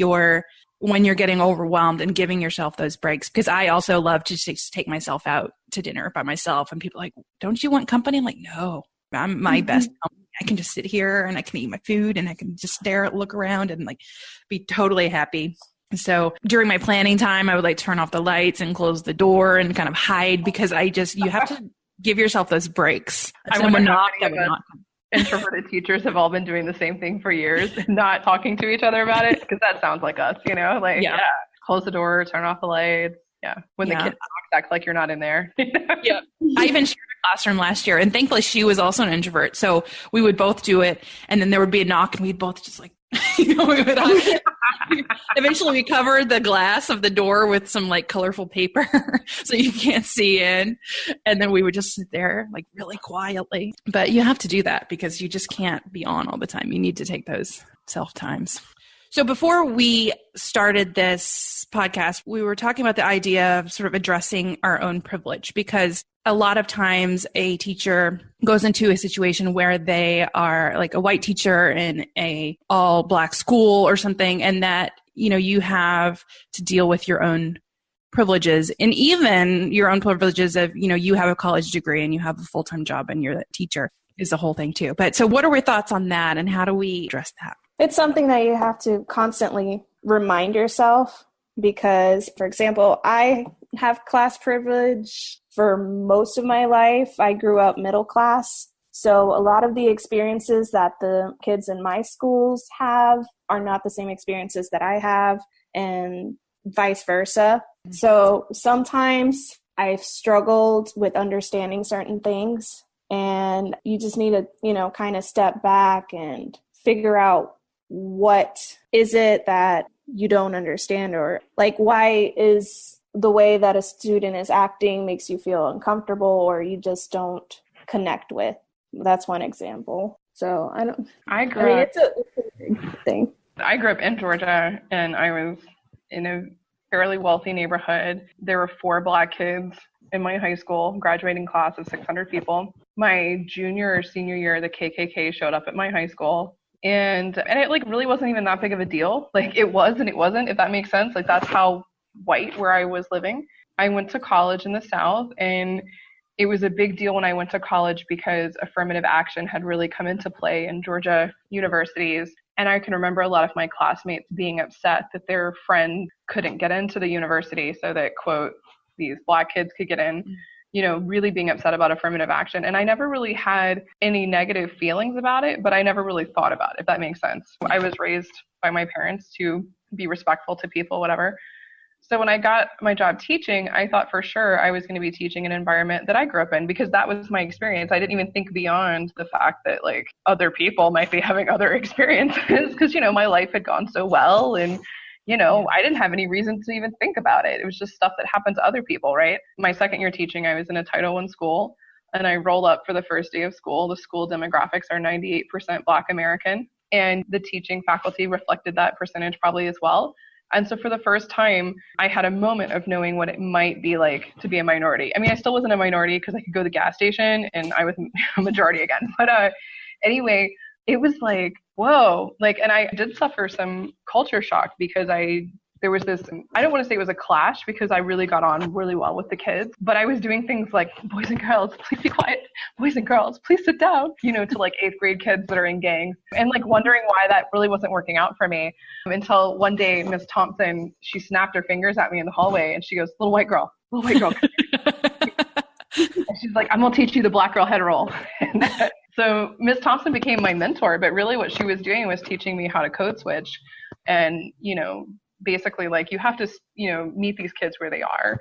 when you're getting overwhelmed and giving yourself those breaks, because I also love to just take myself out to dinner by myself, and people are like, don't you want company? I'm like, no, I'm my best company. I can just sit here and I can eat my food and I can just look around and like be totally happy. So during my planning time, I would like turn off the lights and close the door and kind of hide, because you have to give yourself those breaks. introverted teachers have all been doing the same thing for years, not talking to each other about it, because that sounds like us, like, close the door, turn off the lights. Yeah. When the kids act like you're not in there. Yeah. I even shared a classroom last year, and thankfully she was also an introvert. So we would both do it, and then there would be a knock, and we'd both just like, we would eventually we covered the glass of the door with some like colorful paper so you can't see in. And then we would just sit there like really quietly. But you have to do that because you just can't be on all the time. You need to take those self times. So before we started this podcast, we were talking about the idea of sort of addressing our own privilege, because a lot of times a teacher goes into a situation where they are like a white teacher in a all black school or something, and that, you have to deal with your own privileges, and even your own privileges of, you have a college degree and you have a full-time job and you're the teacher is the whole thing too. But so what are your thoughts on that, and how do we address that? It's something that you have to constantly remind yourself because, for example, I have class privilege for most of my life. I grew up middle class. So a lot of the experiences that the kids in my schools have are not the same experiences that I have, and vice versa. So sometimes I've struggled with understanding certain things, and you just need to, kind of step back and figure out what is it that you don't understand, or like why is the way that a student is acting makes you feel uncomfortable or you just don't connect with. That's one example. So it's a big thing. I grew up in Georgia, and I was in a fairly wealthy neighborhood. There were 4 Black kids in my high school, graduating class of 600 people. My junior or senior year, the KKK showed up at my high school. And it like really wasn't even that big of a deal. Like it was and it wasn't, if that makes sense. Like that's how white where I was living. I went to college in the South, and it was a big deal when I went to college because affirmative action had really come into play in Georgia universities. And I can remember a lot of my classmates being upset that their friend couldn't get into the university so that, quote, these Black kids could get in. Really being upset about affirmative action. And I never really had any negative feelings about it, but I never really thought about it, if that makes sense. I was raised by my parents to be respectful to people, whatever. So when I got my job teaching, I thought for sure I was going to be teaching an environment that I grew up in because that was my experience. I didn't even think beyond the fact that like other people might be having other experiences because, my life had gone so well, and I didn't have any reason to even think about it. It was just stuff that happened to other people, right? My second year teaching, I was in a Title I school, and I roll up for the first day of school. The school demographics are 98% Black American, and the teaching faculty reflected that percentage probably as well. And so for the first time, I had a moment of knowing what it might be like to be a minority. I mean, I still wasn't a minority because I could go to the gas station and I was a majority again. But anyway, it was like, whoa, and I did suffer some culture shock because there was this, I don't want to say it was a clash because I really got on really well with the kids, but I was doing things like, boys and girls, please be quiet. Boys and girls, please sit down, to like 8th grade kids that are in gangs, and like wondering why that really wasn't working out for me until one day, Miss Thompson, she snapped her fingers at me in the hallway and she goes, little white girl. And she's like, I'm going to teach you the Black girl head roll. So Miss Thompson became my mentor, but really what she was doing was teaching me how to code switch and, basically like you have to, meet these kids where they are.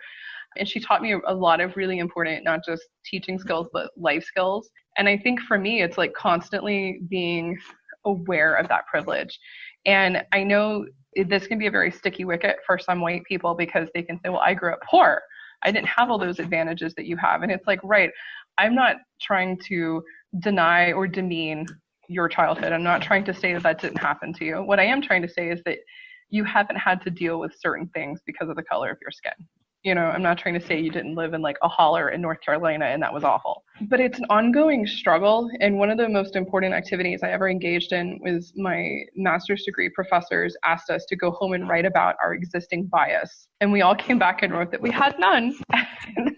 And she taught me a lot of really important, not just teaching skills, but life skills. And I think for me, it's like constantly being aware of that privilege. And I know this can be a very sticky wicket for some white people because they can say, well, I grew up poor. I didn't have all those advantages that you have. And it's like, right, I'm not trying to deny or demean your childhood. I'm not trying to say that that didn't happen to you. What I am trying to say is that you haven't had to deal with certain things because of the color of your skin. I'm not trying to say you didn't live in like a holler in North Carolina and that was awful. But it's an ongoing struggle. And one of the most important activities I ever engaged in was my master's degree professors asked us to go home and write about our existing bias. And we all came back and wrote that we had none. And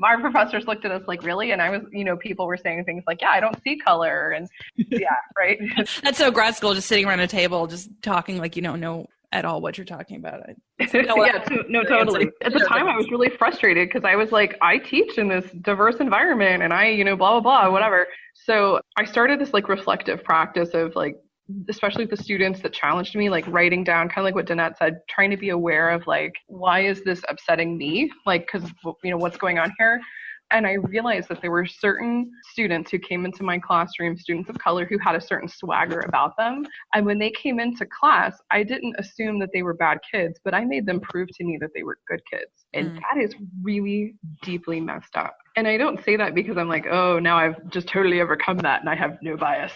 our professors looked at us like, really? And I was, people were saying things like, yeah, I don't see color. And yeah, right. That's so grad school, just sitting around a table, just talking like you don't know at all what you're talking about. No, totally. At the time, I was really frustrated because I was like, I teach in this diverse environment and I, blah, blah, blah, whatever. So I started this like reflective practice of like, especially the students that challenged me, like writing down kind of like what Danette said, trying to be aware of like, why is this upsetting me? Like, because, what's going on here? And I realized that there were certain students who came into my classroom, students of color, who had a certain swagger about them. And when they came into class, I didn't assume that they were bad kids, but I made them prove to me that they were good kids. And that is really deeply messed up. And I don't say that because I'm like, oh, now I've just totally overcome that and I have no bias.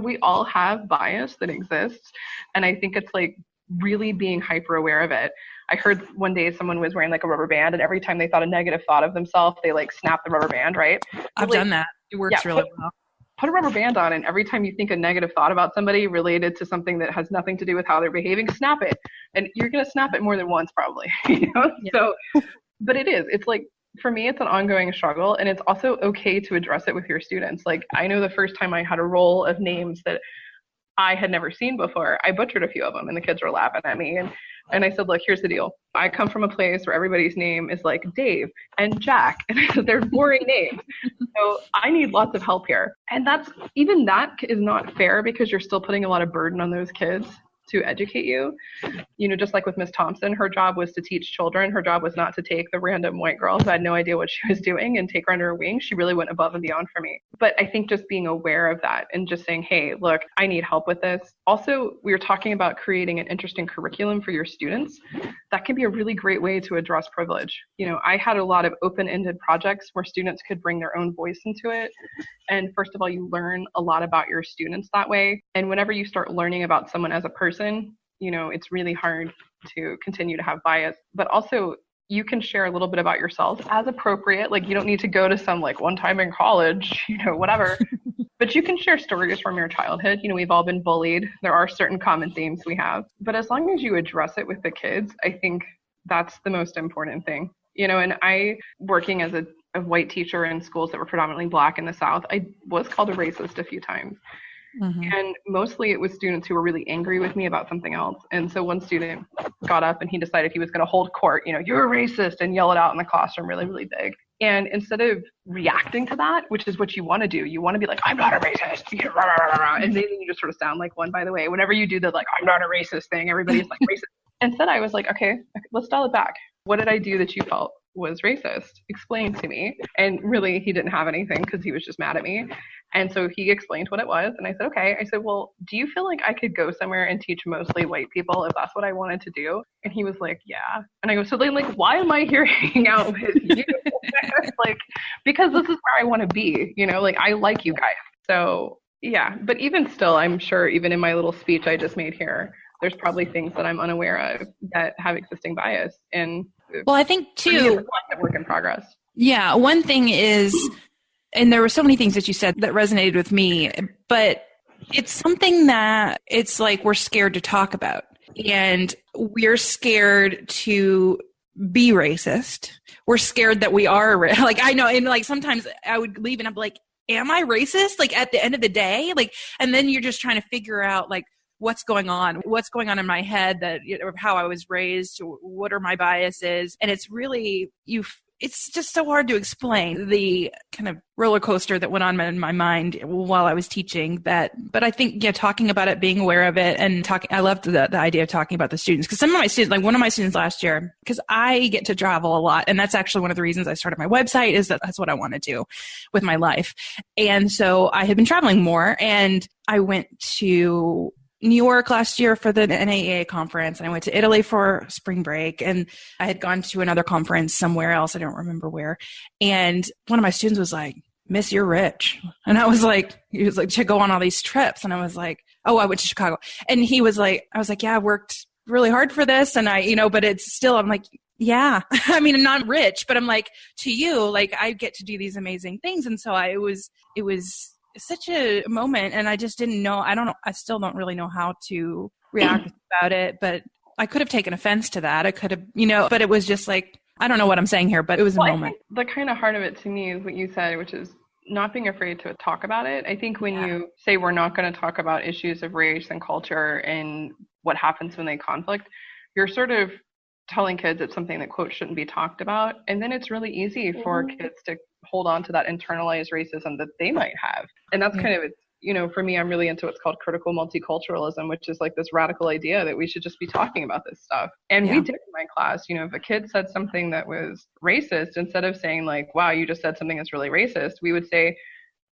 We all have bias that exists. And I think it's like really being hyper aware of it. I heard one day someone was wearing like a rubber band, and every time they thought a negative thought of themselves, they like snapped the rubber band, right? I've done that. It works really well. Put a rubber band on, and every time you think a negative thought about somebody related to something that has nothing to do with how they're behaving, snap it. And you're going to snap it more than once probably. So, but it's like, for me, it's an ongoing struggle, and it's also okay to address it with your students. Like, I know the first time I had a roll of names that I had never seen before, I butchered a few of them, and the kids were laughing at me. And I said, look, here's the deal. I come from a place where everybody's name is like Dave and Jack, and they're boring names. So I need lots of help here. And that is not fair because you're still putting a lot of burden on those kids to educate you. Just like with Miss Thompson, her job was to teach children. Her job was not to take the random white girl who had no idea what she was doing and take her under her wing. She really went above and beyond for me. But I think just being aware of that and just saying, hey, look, I need help with this. Also, we were talking about creating an interesting curriculum for your students. That can be a really great way to address privilege. I had a lot of open-ended projects where students could bring their own voice into it. And first of all, you learn a lot about your students that way. And whenever you start learning about someone as a person, it's really hard to continue to have bias. But also, you can share a little bit about yourself as appropriate. Like, you don't need to go to some like one time in college, whatever. But you can share stories from your childhood. We've all been bullied. There are certain common themes we have. But as long as you address it with the kids, I think that's the most important thing. And I, working as a white teacher in schools that were predominantly Black in the South, I was called a racist a few times. Mm-hmm. And mostly it was students who were really angry with me about something else. And so one student got up and he decided he was going to hold court, you're a racist, and yell it out in the classroom really, really big. And instead of reacting to that, which is what you want to do, you want to be like, I'm not a racist. And then you just sort of sound like one, by the way. Whenever you do the like, I'm not a racist thing, everybody's like racist. Instead, I was like, okay, let's dial it back. What did I do that you felt was racist? Explain to me. And really, he didn't have anything because he was just mad at me. And so he explained what it was. And I said, okay. I said, well, do you feel like I could go somewhere and teach mostly white people if that's what I wanted to do? And he was like, yeah. And I go, so then, like, why am I here hanging out with you? Like, because this is where I want to be, like, I like you guys. So yeah, but even still, I'm sure even in my little speech I just made here, there's probably things that I'm unaware of that have existing bias. And well, I think too, it's a work in progress. Yeah. One thing is, and there were so many things that you said that resonated with me, but it's something that it's like we're scared to talk about, and we're scared to be racist. We're scared that we are like, I know. And like, sometimes I would leave and I'm like, am I racist? Like at the end of the day, like, and then you're just trying to figure out like, what's going on in my head, that how I was raised, what are my biases. And it's really, it's just so hard to explain the kind of roller coaster that went on in my mind while I was teaching that. But I think, talking about it, being aware of it, and I loved the idea of talking about the students. Because some of my students, like one of my students last year, because I get to travel a lot. And that's actually one of the reasons I started my website, is that that's what I want to do with my life. And so I had been traveling more, and I went to New York last year for the NAA conference, and I went to Italy for spring break, and I had gone to another conference somewhere else. I don't remember where. And one of my students was like, "Miss, you're rich." And I was like, he was like, to go on all these trips. And I was like, oh, I went to Chicago. And he was like, I was like, yeah, I worked really hard for this. And but it's still, I'm like, yeah, I mean, I'm not rich, but I'm like, to you, like, I get to do these amazing things. And so it was such a moment, and I just didn't know. I still don't really know how to react about it, but I could have taken offense to that. I could have, but it was just like, I don't know what I'm saying here, but it was a moment. I think the kind of heart of it to me is what you said, which is not being afraid to talk about it. I think when you say we're not going to talk about issues of race and culture and what happens when they conflict, you're sort of telling kids it's something that, quote, shouldn't be talked about. And then it's really easy for kids to hold on to that internalized racism that they might have. And that's kind of, for me, I'm really into what's called critical multiculturalism, which is like this radical idea that we should just be talking about this stuff. And we did in my class, if a kid said something that was racist, instead of saying like, wow, you just said something that's really racist, we would say,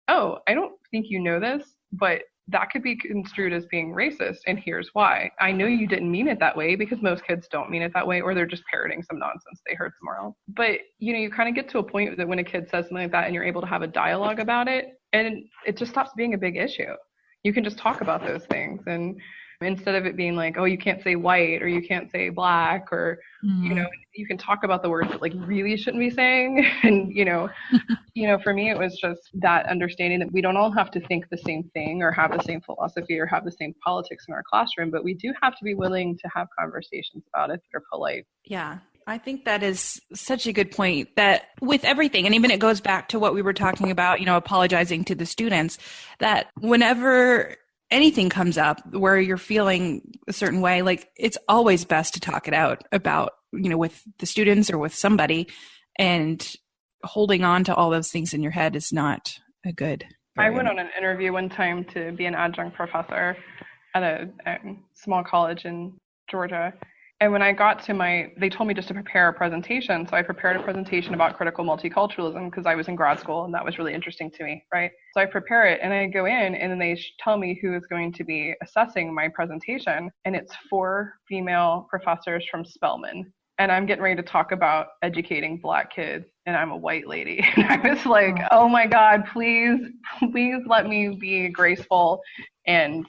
oh, I don't think you know this, but that could be construed as being racist, and here's why. I know you didn't mean it that way, because most kids don't mean it that way, or they're just parroting some nonsense they heard somewhere else. But, you kind of get to a point that when a kid says something like that and you're able to have a dialogue about it, and it just stops being a big issue. You can just talk about those things, and instead of it being like, oh, you can't say white, or you can't say black, or, you can talk about the words that like really shouldn't be saying. And, for me, it was just that understanding that we don't all have to think the same thing or have the same philosophy or have the same politics in our classroom, but we do have to be willing to have conversations about it that are polite. Yeah. I think that is such a good point, that with everything, and even it goes back to what we were talking about, apologizing to the students, that whenever anything comes up where you're feeling a certain way, like it's always best to talk it out about, with the students or with somebody, and holding on to all those things in your head is not a good. I went on an interview one time to be an adjunct professor at a small college in Georgia. And when I got to they told me just to prepare a presentation. So I prepared a presentation about critical multiculturalism because I was in grad school and that was really interesting to me, right? So I prepare it and I go in and then they tell me who is going to be assessing my presentation. And it's 4 female professors from Spelman. And I'm getting ready to talk about educating Black kids, and I'm a white lady. And I was like, oh my God, please let me be graceful and,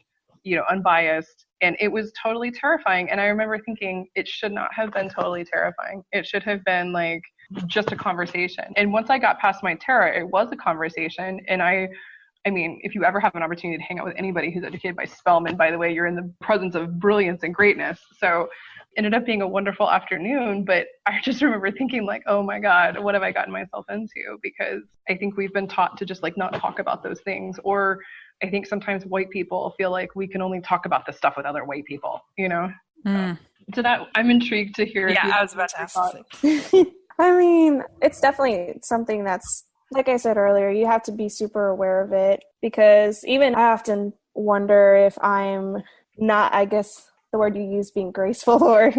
unbiased. And it was totally terrifying. And I remember thinking it should not have been totally terrifying. It should have been like just a conversation. And once I got past my terror, it was a conversation. And I mean, if you ever have an opportunity to hang out with anybody who's educated by Spelman, by the way, you're in the presence of brilliance and greatness. So ended up being a wonderful afternoon, but I just remember thinking like, oh my God, what have I gotten myself into? Because I think we've been taught to just like not talk about those things. Or I think sometimes white people feel like we can only talk about this stuff with other white people, So that I'm intrigued to hear. Yeah, I was about to ask. I mean, it's definitely something that's, like I said earlier, you have to be super aware of it, because even I often wonder if I'm not, I guess, the word you use being graceful, or,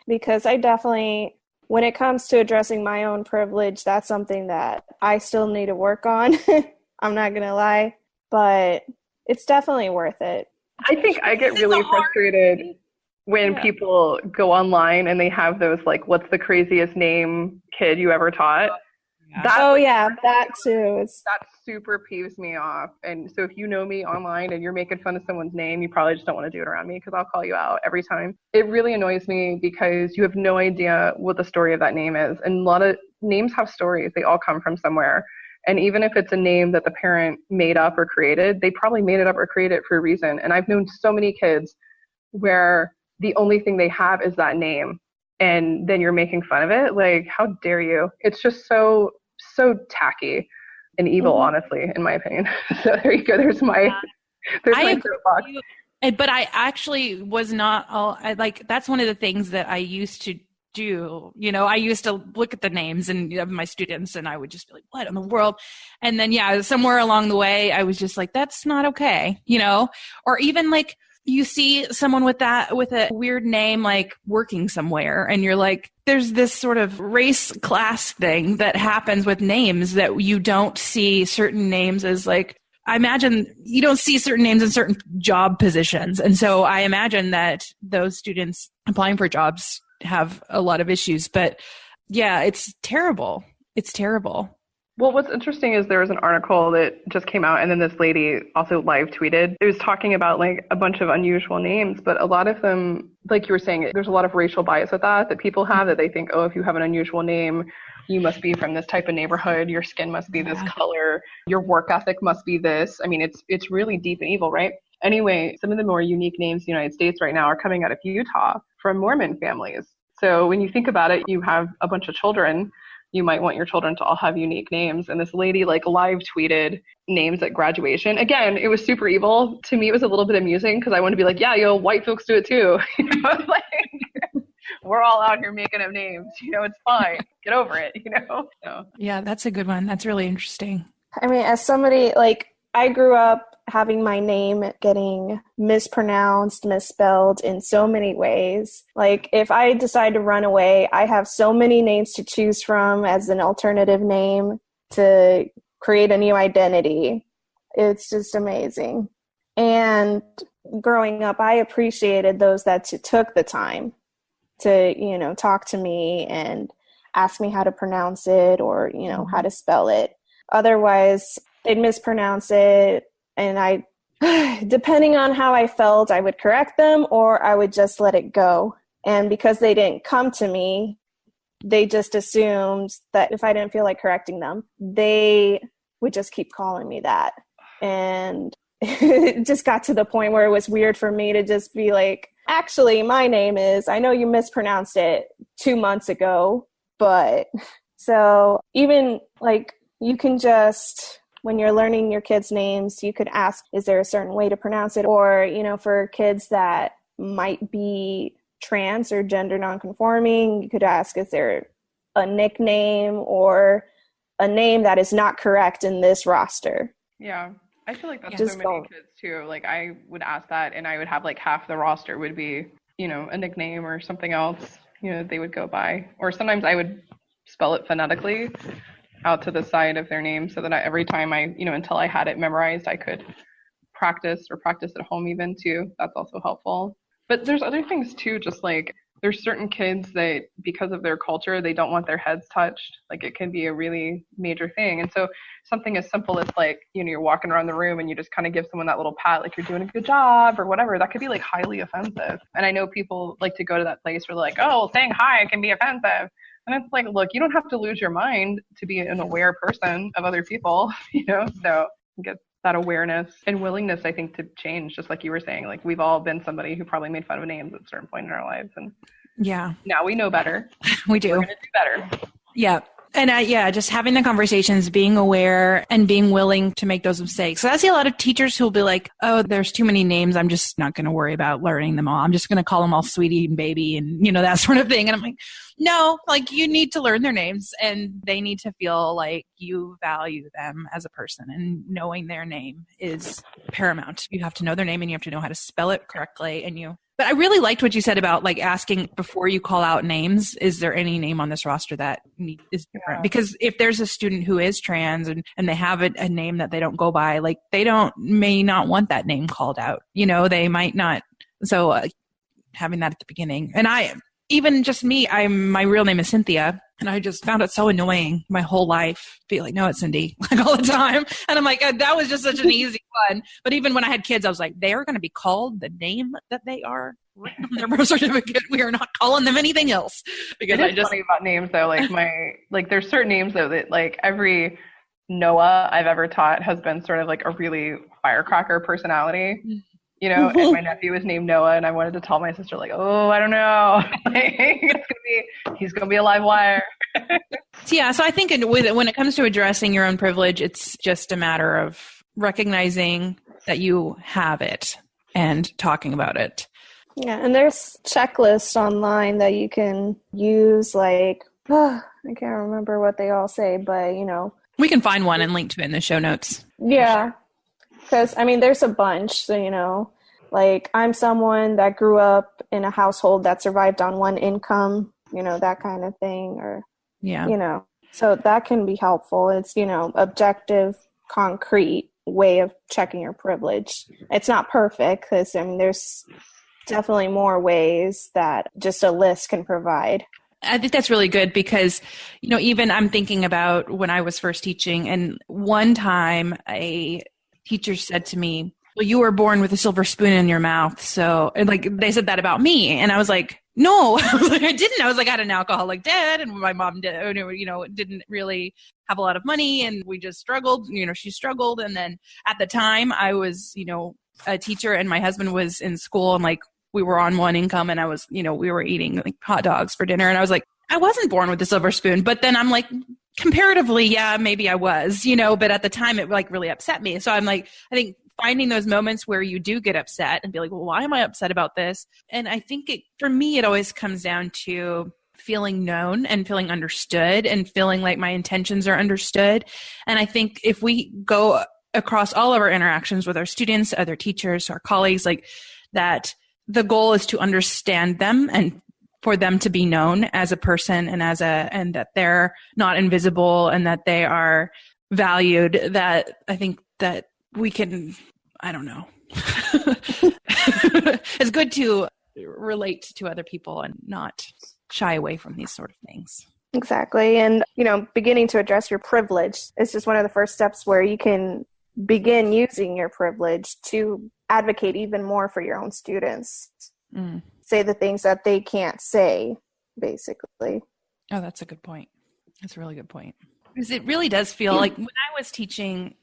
because I definitely, when it comes to addressing my own privilege, that's something that I still need to work on. I'm not going to lie, but it's definitely worth it. I think I get really frustrated when people go online and they have those, like, what's the craziest name kid you ever taught? That too. That super peeves me off. And so if you know me online and you're making fun of someone's name, you probably just don't want to do it around me, because I'll call you out every time. It really annoys me because you have no idea what the story of that name is. And a lot of names have stories. They all come from somewhere. And even if it's a name that the parent made up or created, they probably made it up or created it for a reason. And I've known so many kids where the only thing they have is that name, and then you're making fun of it. Like, how dare you? It's just so tacky and evil, honestly, in my opinion. So there you go. There's my soapbox. But I actually was not that's one of the things that I used to do. I used to look at the names of my students and I would just be like, what in the world? And then, somewhere along the way, I was just like, that's not okay, or even like, you see someone with a weird name, like working somewhere, and you're like, there's this sort of race class thing that happens with names, that you don't see certain names as like, I imagine you don't see certain names in certain job positions. And so I imagine that those students applying for jobs have a lot of issues, but yeah, it's terrible. It's terrible. Well, what's interesting is there was an article that just came out, and then this lady also live tweeted. It was talking about like a bunch of unusual names, but a lot of them, like you were saying, there's a lot of racial bias with that people have, that they think, oh, if you have an unusual name, you must be from this type of neighborhood, your skin must be this color, your work ethic must be this. I mean, it's really deep and evil, right? Anyway, some of the more unique names in the United States right now are coming out of Utah from Mormon families. So when you think about it, you have a bunch of children you might want your children to all have unique names. And this lady like live tweeted names at graduation. Again, it was super evil. To me, it was a little bit amusing because I wanted to be like, yeah, white folks do it too. Like, we're all out here making up names. It's fine. Get over it, So. Yeah, that's a good one. That's really interesting. I mean, as somebody, like, I grew up having my name getting mispronounced, misspelled in so many ways. Like, if I decide to run away, I have so many names to choose from as an alternative name to create a new identity. It's just amazing. And growing up, I appreciated those that took the time to, talk to me and ask me how to pronounce it or, how to spell it. Otherwise, they'd mispronounce it, and I, depending on how I felt, I would correct them or I would just let it go. And because they didn't come to me, they just assumed that if I didn't feel like correcting them, they would just keep calling me that. And it just got to the point where it was weird for me to just be like, actually, my name is, I know you mispronounced it 2 months ago, but so even like, you can just, when you're learning your kids' names, you could ask, is there a certain way to pronounce it? Or, for kids that might be trans or gender nonconforming, you could ask, is there a nickname or a name that is not correct in this roster? Yeah. I feel like that's so many kids too. Like I would ask that and I would have like half the roster would be, a nickname or something else, they would go by. Or sometimes I would spell it phonetically out to the side of their name so that every time I, until I had it memorized, I could practice at home even too. That's also helpful. But there's other things too, just like there's certain kids that because of their culture, they don't want their heads touched. Like it can be a really major thing. And so something as simple as like, you're walking around the room and you just kind of give someone that little pat, like you're doing a good job or whatever, that could be like highly offensive. And I know people like to go to that place where they're like, oh, saying hi can be offensive. And it's like, look, you don't have to lose your mind to be an aware person of other people, so get that awareness and willingness, I think, to change, just like you were saying. Like we've all been somebody who probably made fun of names at a certain point in our lives. And yeah, now we know better. We do. We're going to do better. Yeah. And just having the conversations, being aware and being willing to make those mistakes. So I see a lot of teachers who'll be like, oh, there's too many names. I'm just not going to worry about learning them all. I'm just going to call them all sweetie and baby and, that sort of thing. And I'm like, no, like you need to learn their names and they need to feel like you value them as a person, and knowing their name is paramount. You have to know their name and you have to know how to spell it correctly. But I really liked what you said about like asking before you call out names, is there any name on this roster that is different? Yeah. Because if there's a student who is trans and they have a name that they don't go by, like they may not want that name called out, they might not. So having that at the beginning, and even just me, my real name is Cynthia, and I just found it so annoying my whole life. Be like, no, it's Cindy, like all the time. And I'm like, that was just such an easy one. But even when I had kids, I was like, they are going to be called the name that they are written on their birth certificate. We are not calling them anything else. Because it is funny about names though. Like there's certain names though that like every Noah I've ever taught has been sort of like a really firecracker personality. And my nephew was named Noah, and I wanted to tell my sister, like, oh, I don't know. He's going to be a live wire. So I think when it comes to addressing your own privilege, it's just a matter of recognizing that you have it and talking about it. Yeah, and there's checklists online that you can use, like, I can't remember what they all say, but, We can find one and link to it in the show notes. Yeah. Because, there's a bunch, so, like I'm someone that grew up in a household that survived on one income, that kind of thing, or, so that can be helpful. It's, objective, concrete way of checking your privilege. It's not perfect because, there's definitely more ways that just a list can provide. I think that's really good because, even I'm thinking about when I was first teaching, and one time a teacher said to me, well, you were born with a silver spoon in your mouth. So, and like, they said that about me. And I was like, no, I didn't. I was like, I had an alcoholic dad, and my mom didn't really have a lot of money, and we just struggled, she struggled. And then at the time I was, a teacher, and my husband was in school, and like, we were on one income, and I was, we were eating like hot dogs for dinner. And I was like, I wasn't born with a silver spoon, but then I'm like, comparatively, yeah, maybe I was, but at the time it like really upset me. So I'm like, I think finding those moments where you do get upset and be like, well, why am I upset about this? And I think for me, it always comes down to feeling known and feeling understood and feeling like my intentions are understood. And I think if we go across all of our interactions with our students, other teachers, our colleagues, like that, the goal is to understand them and for them to be known as a person and and that they're not invisible and that they are valued, that I think that we can, I don't know. It's good to relate to other people and not shy away from these sort of things. Exactly. And, beginning to address your privilege is just one of the first steps where you can begin using your privilege to advocate even more for your own students. Say the things that they can't say, basically. Oh, that's a good point. That's a really good point. Because it really does feel like when I was teaching,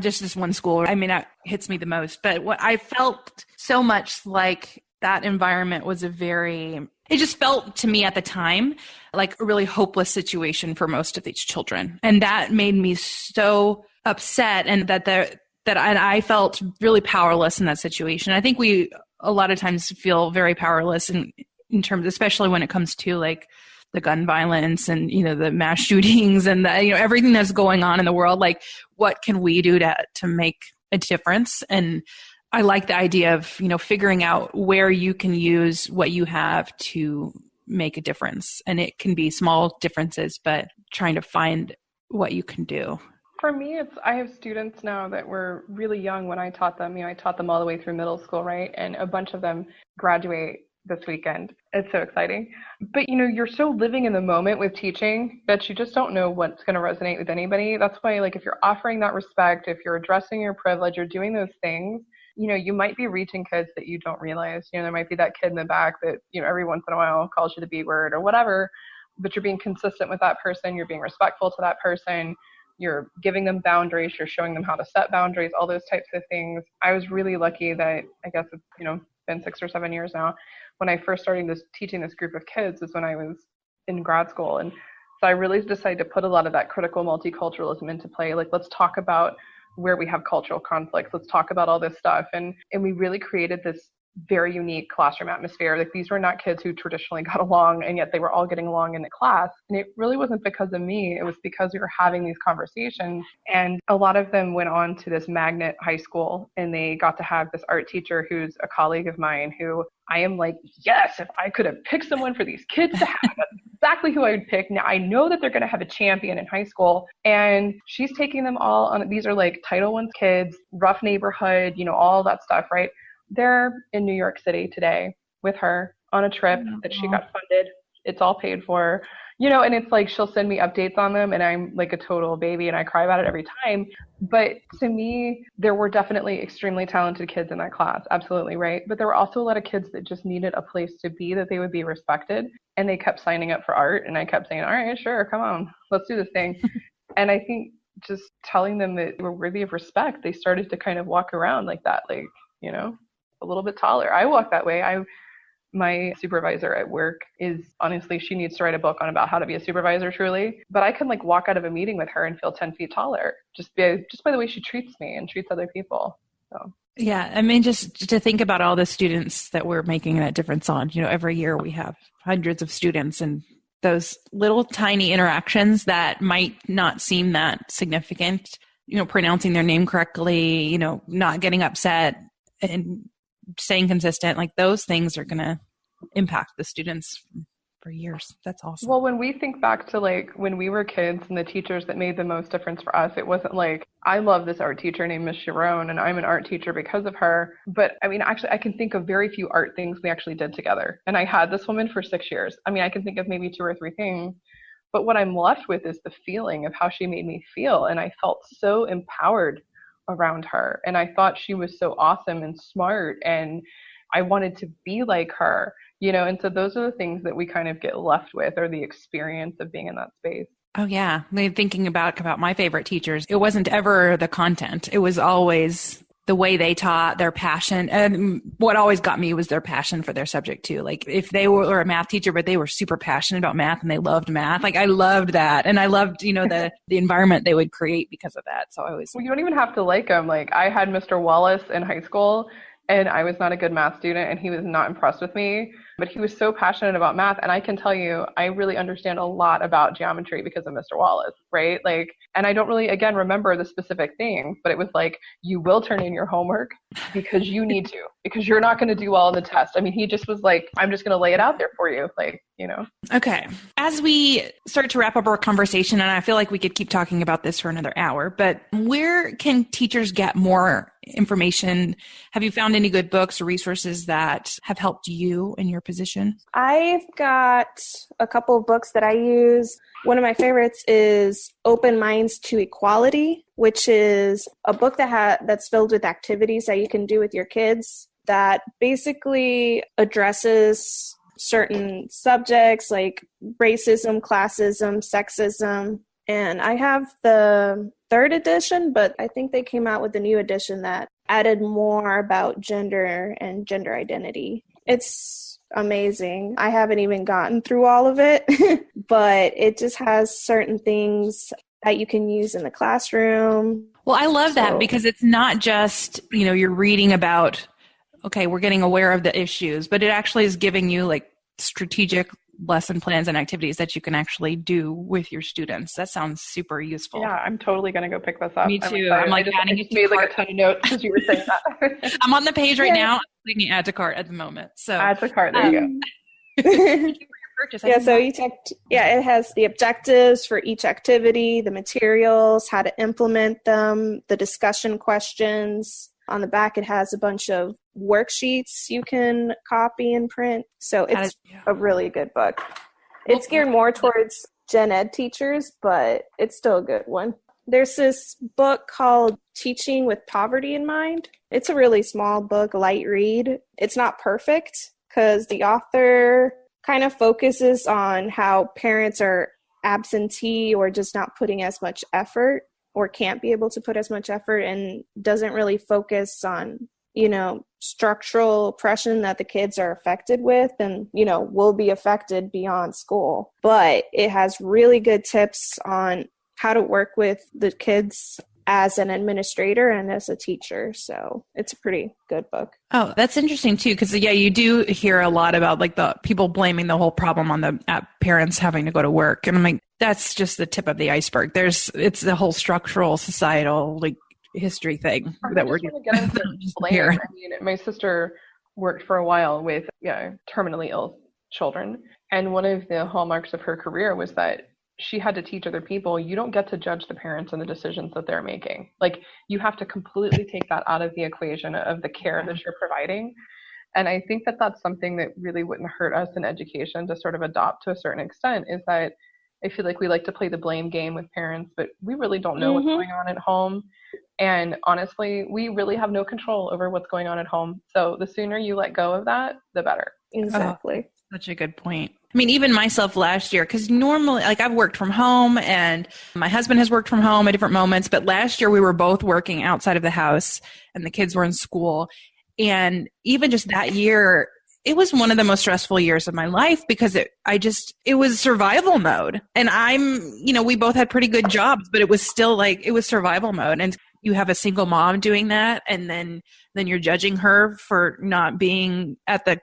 just this one school, I mean, that hits me the most, but what I felt so much like that environment was it just felt to me at the time like a really hopeless situation for most of these children. And that made me so upset, and that I felt really powerless in that situation. I think we a lot of times feel very powerless in terms, especially when it comes to like the gun violence and, the mass shootings and everything that's going on in the world. Like, what can we do to make a difference? And I like the idea of, figuring out where you can use what you have to make a difference. And it can be small differences, but trying to find what you can do. For me, I have students now that were really young when I taught them. I taught them all the way through middle school, right? And a bunch of them graduate this weekend. It's so exciting. But, you're so living in the moment with teaching that you just don't know what's going to resonate with anybody. That's why, like, if you're offering that respect, if you're addressing your privilege, you're doing those things, you might be reaching kids that you don't realize. There might be that kid in the back that, every once in a while calls you the B word or whatever, but you're being consistent with that person. You're being respectful to that person. You're giving them boundaries. You're showing them how to set boundaries, all those types of things. I was really lucky that, I guess it's, been 6 or 7 years now. When I first started teaching this group of kids is when I was in grad school. And so I really decided to put a lot of that critical multiculturalism into play. Like, let's talk about where we have cultural conflicts. Let's talk about all this stuff. And we really created this very unique classroom atmosphere. Like, these were not kids who traditionally got along, and yet they were all getting along in the class. And it really wasn't because of me. It was because we were having these conversations. And a lot of them went on to this magnet high school, and they got to have this art teacher who's a colleague of mine, who I am like, yes, if I could have picked someone for these kids to have, that's exactly who I would pick. Now I know that they're going to have a champion in high school, and she's taking them all on. These are like Title I kids, rough neighborhood, all that stuff, right? They're in New York City today with her on a trip that she got funded. It's all paid for, and it's like, she'll send me updates on them, and I'm like a total baby and I cry about it every time. But to me, there were definitely extremely talented kids in that class. Absolutely. Right. But there were also a lot of kids that just needed a place to be, that they would be respected. And they kept signing up for art. And I kept saying, all right, sure, come on, let's do this thing. And I think just telling them that they were worthy of respect, they started to kind of walk around like that, like, a little bit taller. I walk that way. My supervisor at work is, honestly, she needs to write a book on about how to be a supervisor, truly. But I can like walk out of a meeting with her and feel 10 feet taller just by the way she treats me and treats other people. So. Yeah. I mean, just to think about all the students that we're making that difference on, every year we have hundreds of students, and those little tiny interactions that might not seem that significant, pronouncing their name correctly, not getting upset and staying consistent, like those things are going to impact the students for years. That's awesome. Well, when we think back to like when we were kids and the teachers that made the most difference for us, it wasn't like, I love this art teacher named Miss Sharon and I'm an art teacher because of her. But I mean, actually, I can think of very few art things we actually did together. And I had this woman for 6 years. I mean, I can think of maybe 2 or 3 things. But what I'm left with is the feeling of how she made me feel. And I felt so empowered around her. And I thought she was so awesome and smart. And I wanted to be like her, and so those are the things that we kind of get left with, or the experience of being in that space. Oh yeah. Thinking about my favorite teachers, it wasn't ever the content. It was always the way they taught, their passion. And what always got me was their passion for their subject too. Like if they were a math teacher, but they were super passionate about math and they loved math, like I loved that. And I loved, the environment they would create because of that. So I always. Well, you don't even have to like them. Like I had Mr. Wallace in high school and I was not a good math student and he was not impressed with me, but he was so passionate about math. And I can tell you, I really understand a lot about geometry because of Mr. Wallace, right? Like, and I don't really, again, remember the specific thing, but it was like, you will turn in your homework because you need to, because you're not going to do well on the test. I mean, he just was like, I'm just going to lay it out there for you. Like, Okay. As we start to wrap up our conversation, and I feel like we could keep talking about this for another hour, but where can teachers get more information? Have you found any good books or resources that have helped you in your position? I've got a couple of books that I use. One of my favorites is Open Minds to Equality, which is a book that's filled with activities that you can do with your kids that basically addresses certain subjects like racism, classism, sexism. And I have the 3rd edition, but I think they came out with a new edition that added more about gender and gender identity. It's amazing. I haven't even gotten through all of it, but it just has certain things that you can use in the classroom. Well, I love that because it's not just, you're reading about, okay, we're getting aware of the issues, but it actually is giving you like strategic lesson plans and activities that you can actually do with your students. That sounds super useful. Yeah, I'm totally going to go pick this up. Me too. I'm like adding it to made cart. like a ton of notes because you were saying that. I'm on the page right now. I'm clicking add to cart at the moment. So add to cart. There you go. Thank you for your purchase. It has the objectives for each activity, the materials, how to implement them, the discussion questions. On the back, it has a bunch of worksheets you can copy and print. So it's a really good book. It's geared more towards gen ed teachers, but it's still a good one. There's this book called Teaching with Poverty in Mind. It's a really small book, light read. It's not perfect because the author kind of focuses on how parents are absentee or just not putting as much effort or can't be able to put as much effort and doesn't really focus on, structural oppression that the kids are affected with and, will be affected beyond school. But it has really good tips on how to work with the kids as an administrator and as a teacher. So it's a pretty good book. Oh, that's interesting too. Cause you do hear a lot about like the people blaming the whole problem on the parents having to go to work. And I'm like, that's just the tip of the iceberg. It's the whole structural societal like history thing that we're going to get into blame. I mean, my sister worked for a while with terminally ill children. And one of the hallmarks of her career was that she had to teach other people, you don't get to judge the parents and the decisions that they're making. Like you have to completely take that out of the equation of the care that you're providing. And I think that that's something that really wouldn't hurt us in education to sort of adopt to a certain extent, is that I feel like we like to play the blame game with parents, but we really don't know what's going on at home. And honestly, we really have no control over what's going on at home. So the sooner you let go of that, the better. Exactly. Oh, such a good point. I mean, even myself last year, because normally, like I've worked from home and my husband has worked from home at different moments, but last year we were both working outside of the house and the kids were in school. And even just that year, it was one of the most stressful years of my life because it was survival mode. And we both had pretty good jobs, but it was still like, it was survival mode. And you have a single mom doing that. And then you're judging her for not being at the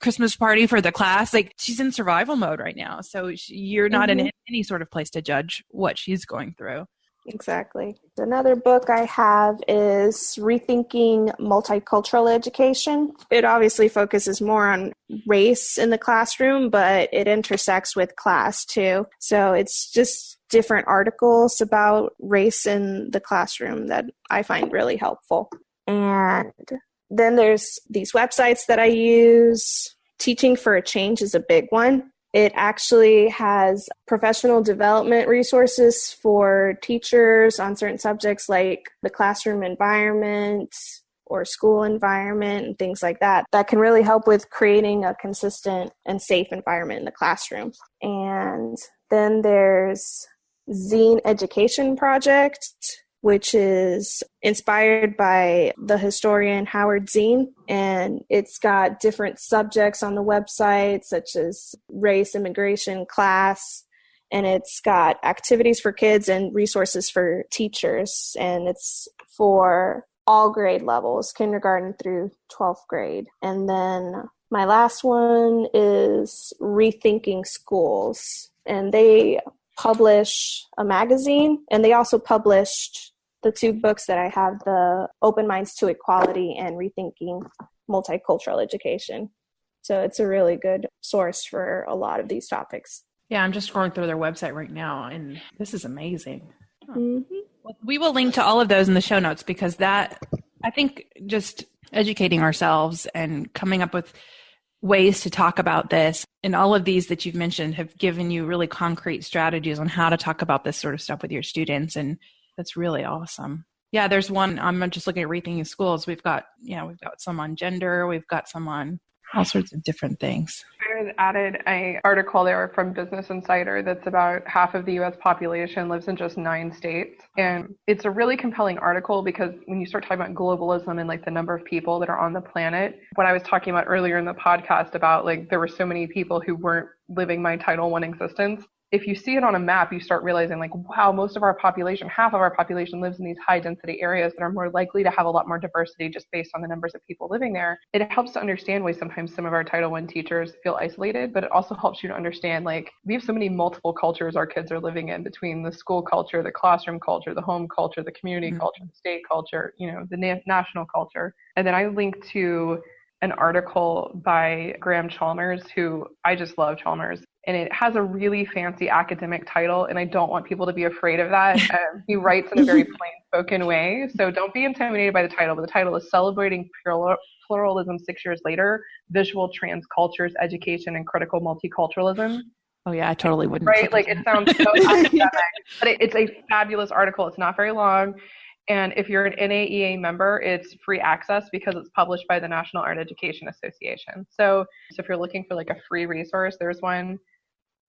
Christmas party for the class. Like she's in survival mode right now. So you're not in any sort of place to judge what she's going through. Exactly. Another book I have is Rethinking Multicultural Education. It obviously focuses more on race in the classroom, but it intersects with class too. So it's just different articles about race in the classroom that I find really helpful. And then there's these websites that I use. Teaching for a Change is a big one. It actually has professional development resources for teachers on certain subjects like the classroom environment or school environment and things like that can really help with creating a consistent and safe environment in the classroom. And then there's Zine Education Project, which is inspired by the historian Howard Zinn. And it's got different subjects on the website, such as race, immigration, class. And it's got activities for kids and resources for teachers. And it's for all grade levels, kindergarten through 12th grade. And then my last one is Rethinking Schools. And they publish a magazine, and they also published the 2 books that I have, the Open Minds to Equality and Rethinking Multicultural Education. So it's a really good source for a lot of these topics. Yeah, I'm just scrolling through their website right now, and this is amazing. Mm-hmm. We will link to all of those in the show notes, because that, I think, just educating ourselves and coming up with ways to talk about this, and all of these that you've mentioned have given you really concrete strategies on how to talk about this sort of stuff with your students, and that's really awesome. Yeah, there's one, I'm just looking at Rethinking Schools. We've got some on gender, we've got some on all sorts of different things. I added an article there from Business Insider that's about half of the U.S. population lives in just 9 states. And it's a really compelling article, because when you start talking about globalism and like the number of people that are on the planet, what I was talking about earlier in the podcast about like there were so many people who weren't living my Title I existence. If you see it on a map, you start realizing like, wow, most of our population, half of our population lives in these high density areas that are more likely to have a lot more diversity just based on the numbers of people living there. It helps to understand why sometimes some of our Title I teachers feel isolated, but it also helps you to understand like we have so many multiple cultures our kids are living in, between the school culture, the classroom culture, the home culture, the community culture, the state culture, the national culture. And then I linked to an article by Graham Chalmers, who I just love Chalmers. And it has a really fancy academic title, and I don't want people to be afraid of that. He writes in a very plain-spoken way, so don't be intimidated by the title. But the title is Celebrating Pluralism 6 Years Later, Visual Trans Cultures, Education, and Critical Multiculturalism. Oh yeah, I totally wouldn't. Right? Like it sounds so academic, but it's a fabulous article. It's not very long. And if you're an NAEA member, it's free access because it's published by the National Art Education Association. So if you're looking for like a free resource, there's one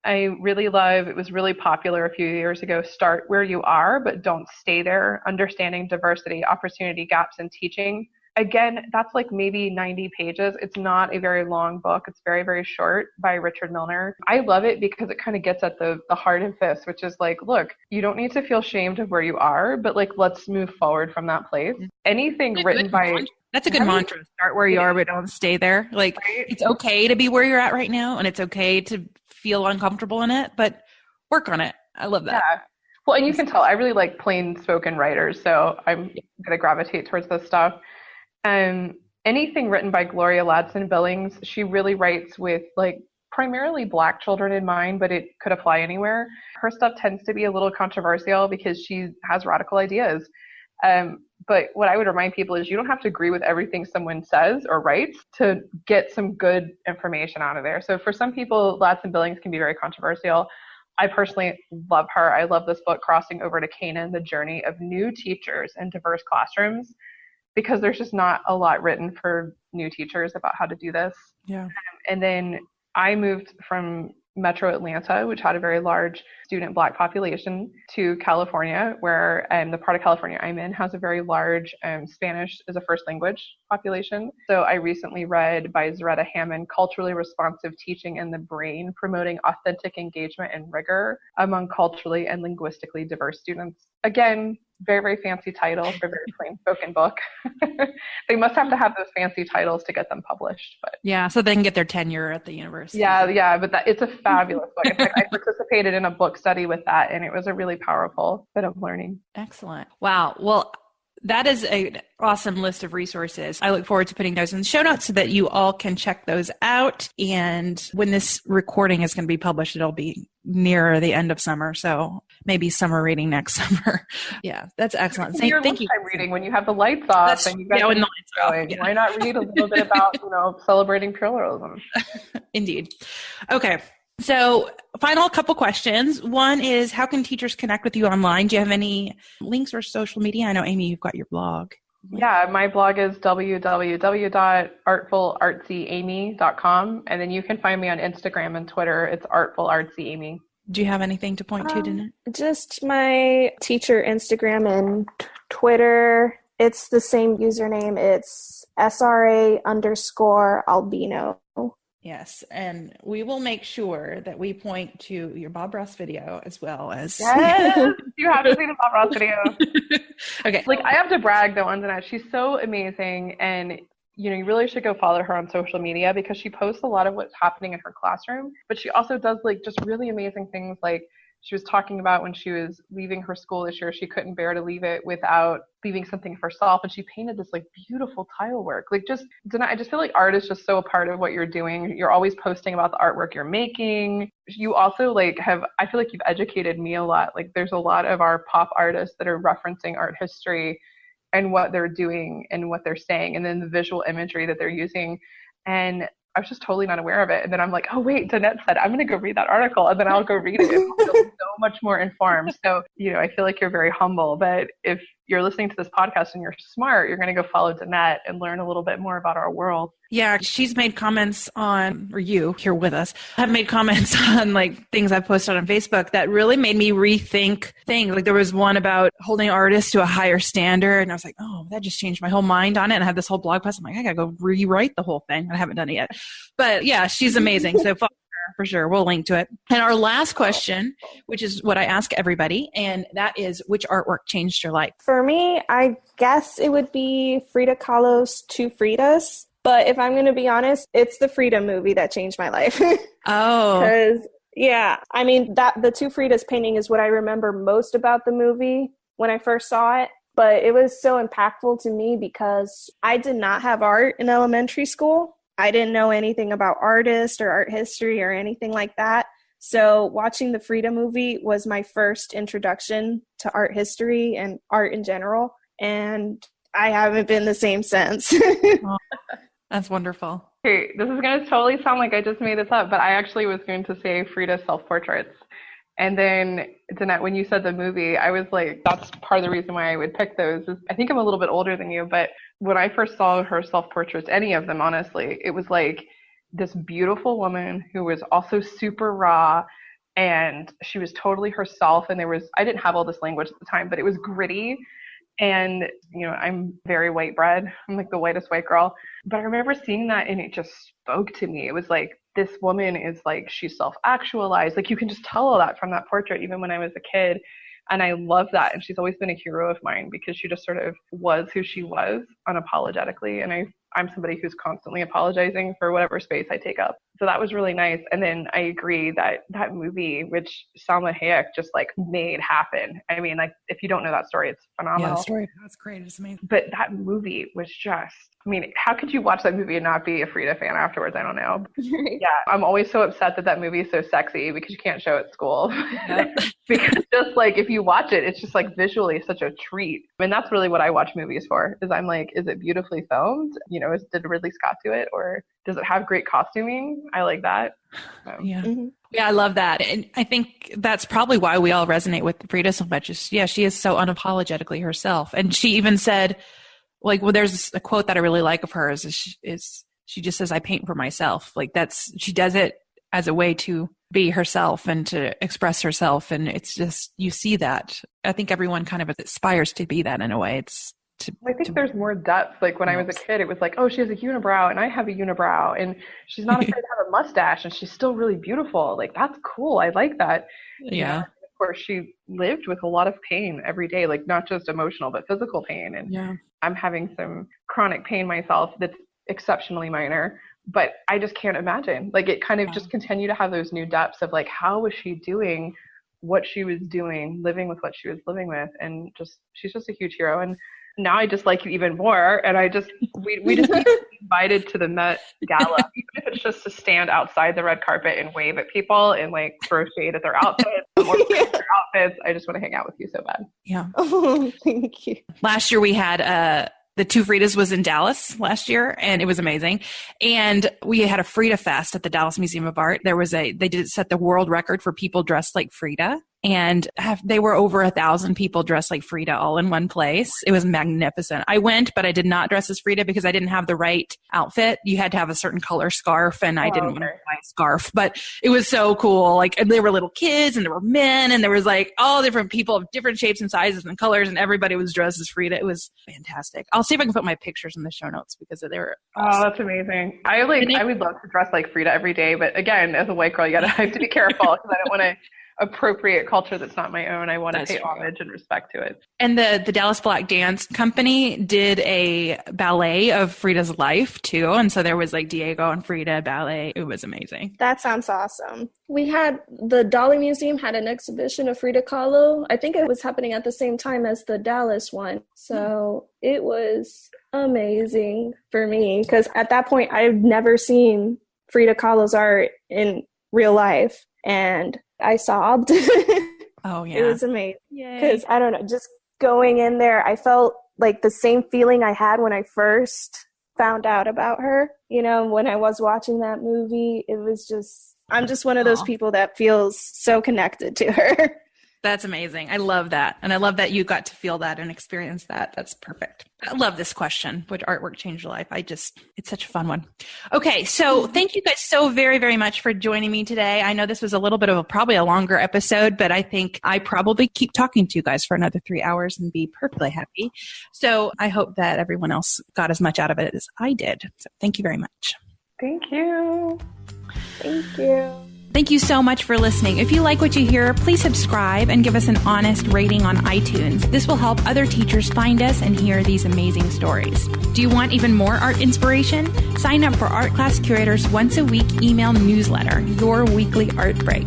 I really love. It was really popular a few years ago. Start Where You Are, but Don't Stay There. Understanding Diversity, Opportunity, Gaps in Teaching. Again, that's like maybe 90 pages. It's not a very long book. It's very, very short, by Richard Milner. I love it because it kind of gets at the heart of this, which is like, look, you don't need to feel ashamed of where you are, but like, let's move forward from that place. Anything written by... That's a good mantra. Start where you are, but don't stay there. Like, right? It's okay to be where you're at right now, and it's okay to feel uncomfortable in it, but work on it. I love that. Yeah. Well, and you can tell I really like plain spoken writers, so I'm going to gravitate towards this stuff. Anything written by Gloria Ladson-Billings, she really writes with like primarily Black children in mind, but it could apply anywhere. Her stuff tends to be a little controversial because she has radical ideas. But what I would remind people is you don't have to agree with everything someone says or writes to get some good information out of there. So for some people, Ladson-Billings can be very controversial. I personally love her. I love this book, Crossing Over to Canaan, The Journey of New Teachers in Diverse Classrooms, because there's just not a lot written for new teachers about how to do this. Yeah. And then I moved from Metro Atlanta, which had a very large student Black population, to California, where the part of California I'm in has a very large Spanish as a first language population. So I recently read by Zaretta Hammond, Culturally Responsive Teaching in the Brain, Promoting Authentic Engagement and Rigor Among Culturally and Linguistically Diverse Students. Again, very, very fancy title for a very plain spoken book. They must have to have those fancy titles to get them published. But yeah, so they can get their tenure at the university. Yeah, but it's a fabulous book. In fact, I participated in a book study with that, and it was a really powerful bit of learning. Excellent. Wow. Well, that is an awesome list of resources. I look forward to putting those in the show notes so that you all can check those out. And when this recording is going to be published, it'll be nearer the end of summer. So maybe summer reading next summer. Yeah, that's excellent. Thank you. Reading when you have the lights off and you guys when the lights are off. Yeah. Why not read a little bit about, celebrating pluralism? Indeed. Okay. So final couple questions. One is, how can teachers connect with you online? Do you have any links or social media? I know, Amy, you've got your blog. Yeah, my blog is www.artfulartsyamy.com. And then you can find me on Instagram and Twitter. It's artfulartsyamy. Do you have anything to point to, Danette? Just my teacher Instagram and Twitter, it's the same username. It's SRA_albino. Yes, and we will make sure that we point to your Bob Ross video as well as... Yes, you have to see the Bob Ross video. Okay. Like, I have to brag, though, on Danette. She's so amazing, and, you know, you really should go follow her on social media because she posts a lot of what's happening in her classroom, but she also does, like, just really amazing things. Like, she was talking about when she was leaving her school this year, she couldn't bear to leave it without leaving something for herself. And she painted this like beautiful tile work. Like I just feel like art is just so a part of what you're doing. You're always posting about the artwork you're making. You also I feel like you've educated me a lot. Like there's a lot of our pop artists that are referencing art history and what they're doing and what they're saying. And then the visual imagery that they're using. And I was just totally not aware of it. And then I'm like, oh, wait, Danette said, I'm going to go read that article. And then I'll go read it. And I'll feel so much more informed. So, you know, I feel like you're very humble. But if you're listening to this podcast and you're smart, you're going to go follow Danette and learn a little bit more about our world. Yeah, she's made comments on, or you here with us, have made comments on like things I've posted on Facebook that really made me rethink things. Like there was one about holding artists to a higher standard. And I was like, oh, that just changed my whole mind on it. And I had this whole blog post. I'm like, I got to go rewrite the whole thing. I haven't done it yet. But yeah, she's amazing. So follow her for sure. We'll link to it. And our last question, which is what I ask everybody, and that is, which artwork changed your life? For me, I guess it would be Frida Kahlo's Two Fridas. But if I'm going to be honest, it's the Frida movie that changed my life. Oh. Because, yeah, I mean, the Two Fridas painting is what I remember most about the movie when I first saw it. But it was so impactful to me because I did not have art in elementary school. I didn't know anything about artists or art history or anything like that. So watching the Frida movie was my first introduction to art history and art in general. And I haven't been the same since. Oh, that's wonderful. Okay, this is going to totally sound like I just made this up, but I actually was going to say Frida self-portraits. And then, Danette, when you said the movie, I was like, that's part of the reason why I would pick those. Is I think I'm a little bit older than you, but when I first saw her self-portraits, any of them, honestly, it was like this beautiful woman who was also super raw, and she was totally herself. And I didn't have all this language at the time, but it was gritty. And, you know, I'm very white bread. I'm like the whitest white girl. But I remember seeing that and it just spoke to me. It was like, this woman is like, she's self-actualized. Like you can just tell all that from that portrait, even when I was a kid. And I love that. And she's always been a hero of mine because she just sort of was who she was unapologetically. And I'm somebody who's constantly apologizing for whatever space I take up. So that was really nice. And then I agree that that movie, which Salma Hayek just like made happen. I mean, like if you don't know that story, it's phenomenal. Yeah, the story, that's great. It's amazing. But that movie was just, I mean, how could you watch that movie and not be a Frida fan afterwards? I don't know. Yeah, I'm always so upset that movie is so sexy because you can't show it at school. Yep. Because just like if you watch it, it's just like visually such a treat. And that's really what I watch movies for, is I'm like, is it beautifully filmed? You know, did Ridley Scott do it? Or does it have great costuming? I like that. So. Yeah. Mm-hmm. Yeah, I love that. And I think that's probably why we all resonate with Frida so much. She is so unapologetically herself. And she even said, like, well, there's a quote that I really like of hers is she just says, I paint for myself. Like she does it as a way to be herself and to express herself. And it's just, you see that. I think everyone kind of aspires to be that in a way. I think there's more depth. Like when I was a kid, it was like, oh, she has a unibrow and I have a unibrow and she's not afraid to have a mustache and she's still really beautiful. Like, that's cool. I like that. Yeah. Of course, she lived with a lot of pain every day, like not just emotional, but physical pain. And yeah. I'm having some chronic pain myself that's exceptionally minor, but I just can't imagine. Like it kind of just continue to have those new depths of like, how was she doing what she was doing, living with what she was living with? And she's just a huge hero. And now I just like you even more. And we just need to be invited to the Met Gala, even if it's just to stand outside the red carpet and wave at people and like throw shade at their outfits or praise their outfits. I just want to hang out with you so bad. Yeah. Oh, thank you. Last year we had the Two Fridas was in Dallas last year, and it was amazing. And we had a Frida Fest at the Dallas Museum of Art. They did set the world record for people dressed like Frida. and they were over 1,000 people dressed like Frida all in one place. It was magnificent. I went, but I did not dress as Frida because I didn't have the right outfit. You had to have a certain color scarf, and I didn't want to buy a scarf, but it was so cool. Like, there were little kids and there were men, and there was like all different people of different shapes and sizes and colors, and everybody was dressed as Frida. It was fantastic. I'll see if I can put my pictures in the show notes because they were awesome. Oh, that's amazing. I would love to dress like Frida every day, but again, as a white girl, I have to be careful because I don't want to appropriate culture that's not my own. I want to pay homage and respect to it. And the Dallas Black Dance Company did a ballet of Frida's life too. And so there was like Diego and Frida ballet. It was amazing. That sounds awesome. We had the Dolly Museum had an exhibition of Frida Kahlo. I think it was happening at the same time as the Dallas one. So it was amazing for me because at that point I've never seen Frida Kahlo's art in real life. And I sobbed. Oh, yeah. It was amazing. Because, I don't know, just going in there, I felt like the same feeling I had when I first found out about her. You know, when I was watching that movie, it was just, I'm just one of those people that feels so connected to her. That's amazing. I love that. And I love that you got to feel that and experience that. That's perfect. I love this question. Which artwork changed your life? It's such a fun one. Okay. So thank you guys so very, very much for joining me today. I know this was a little bit of probably a longer episode, but I think I probably keep talking to you guys for another 3 hours and be perfectly happy. So I hope that everyone else got as much out of it as I did. So thank you very much. Thank you. Thank you. Thank you so much for listening. If you like what you hear, please subscribe and give us an honest rating on iTunes. This will help other teachers find us and hear these amazing stories. Do you want even more art inspiration? Sign up for Art Class Curator's once a week email newsletter, Your Weekly Art Break.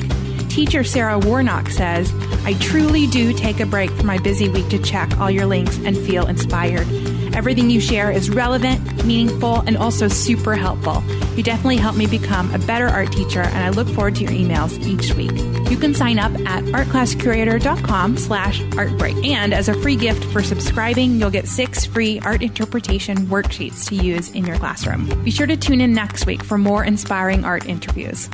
Teacher Sarah Warnock says, I truly do take a break from my busy week to check all your links and feel inspired. Everything you share is relevant, meaningful, and also super helpful. You definitely help me become a better art teacher, and I look forward to your emails each week. You can sign up at artclasscurator.com/artbreak. And as a free gift for subscribing, you'll get 6 free art interpretation worksheets to use in your classroom. Be sure to tune in next week for more inspiring art interviews.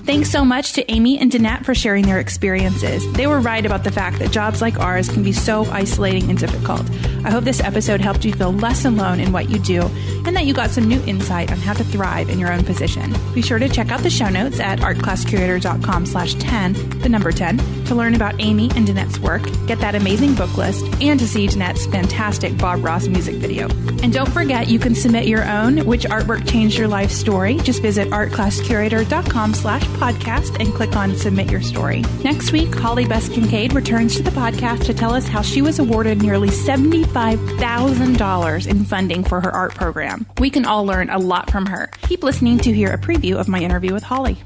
Thanks so much to Amy and Danette for sharing their experiences. They were right about the fact that jobs like ours can be so isolating and difficult. I hope this episode helped you feel less alone in what you do and that you got some new insight on how to thrive in your own position. Be sure to check out the show notes at artclasscurator.com/10, the number 10, to learn about Amy and Danette's work, get that amazing book list, and to see Danette's fantastic Bob Ross music video. And don't forget, you can submit your own Which Artwork Changed Your Life story. Just visit artclasscurator.com/podcast and click on Submit Your Story. Next week, Holly Bess Kincaid returns to the podcast to tell us how she was awarded nearly $75,000 in funding for her art program. We can all learn a lot from her. Keep listening to hear a preview of my interview with Holly.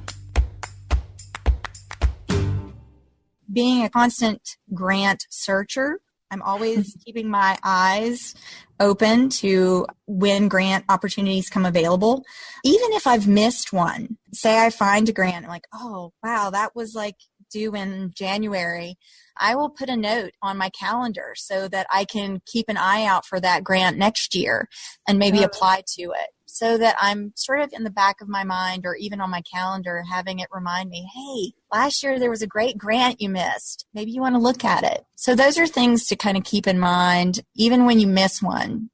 Being a constant grant searcher, I'm always keeping my eyes open to when grant opportunities come available. Even if I've missed one, say I find a grant, I'm like, oh, wow, that was like due in January. I will put a note on my calendar so that I can keep an eye out for that grant next year and maybe apply to it, so that I'm sort of in the back of my mind or even on my calendar having it remind me, hey, last year there was a great grant you missed. Maybe you want to look at it. So those are things to kind of keep in mind. Even when you miss one,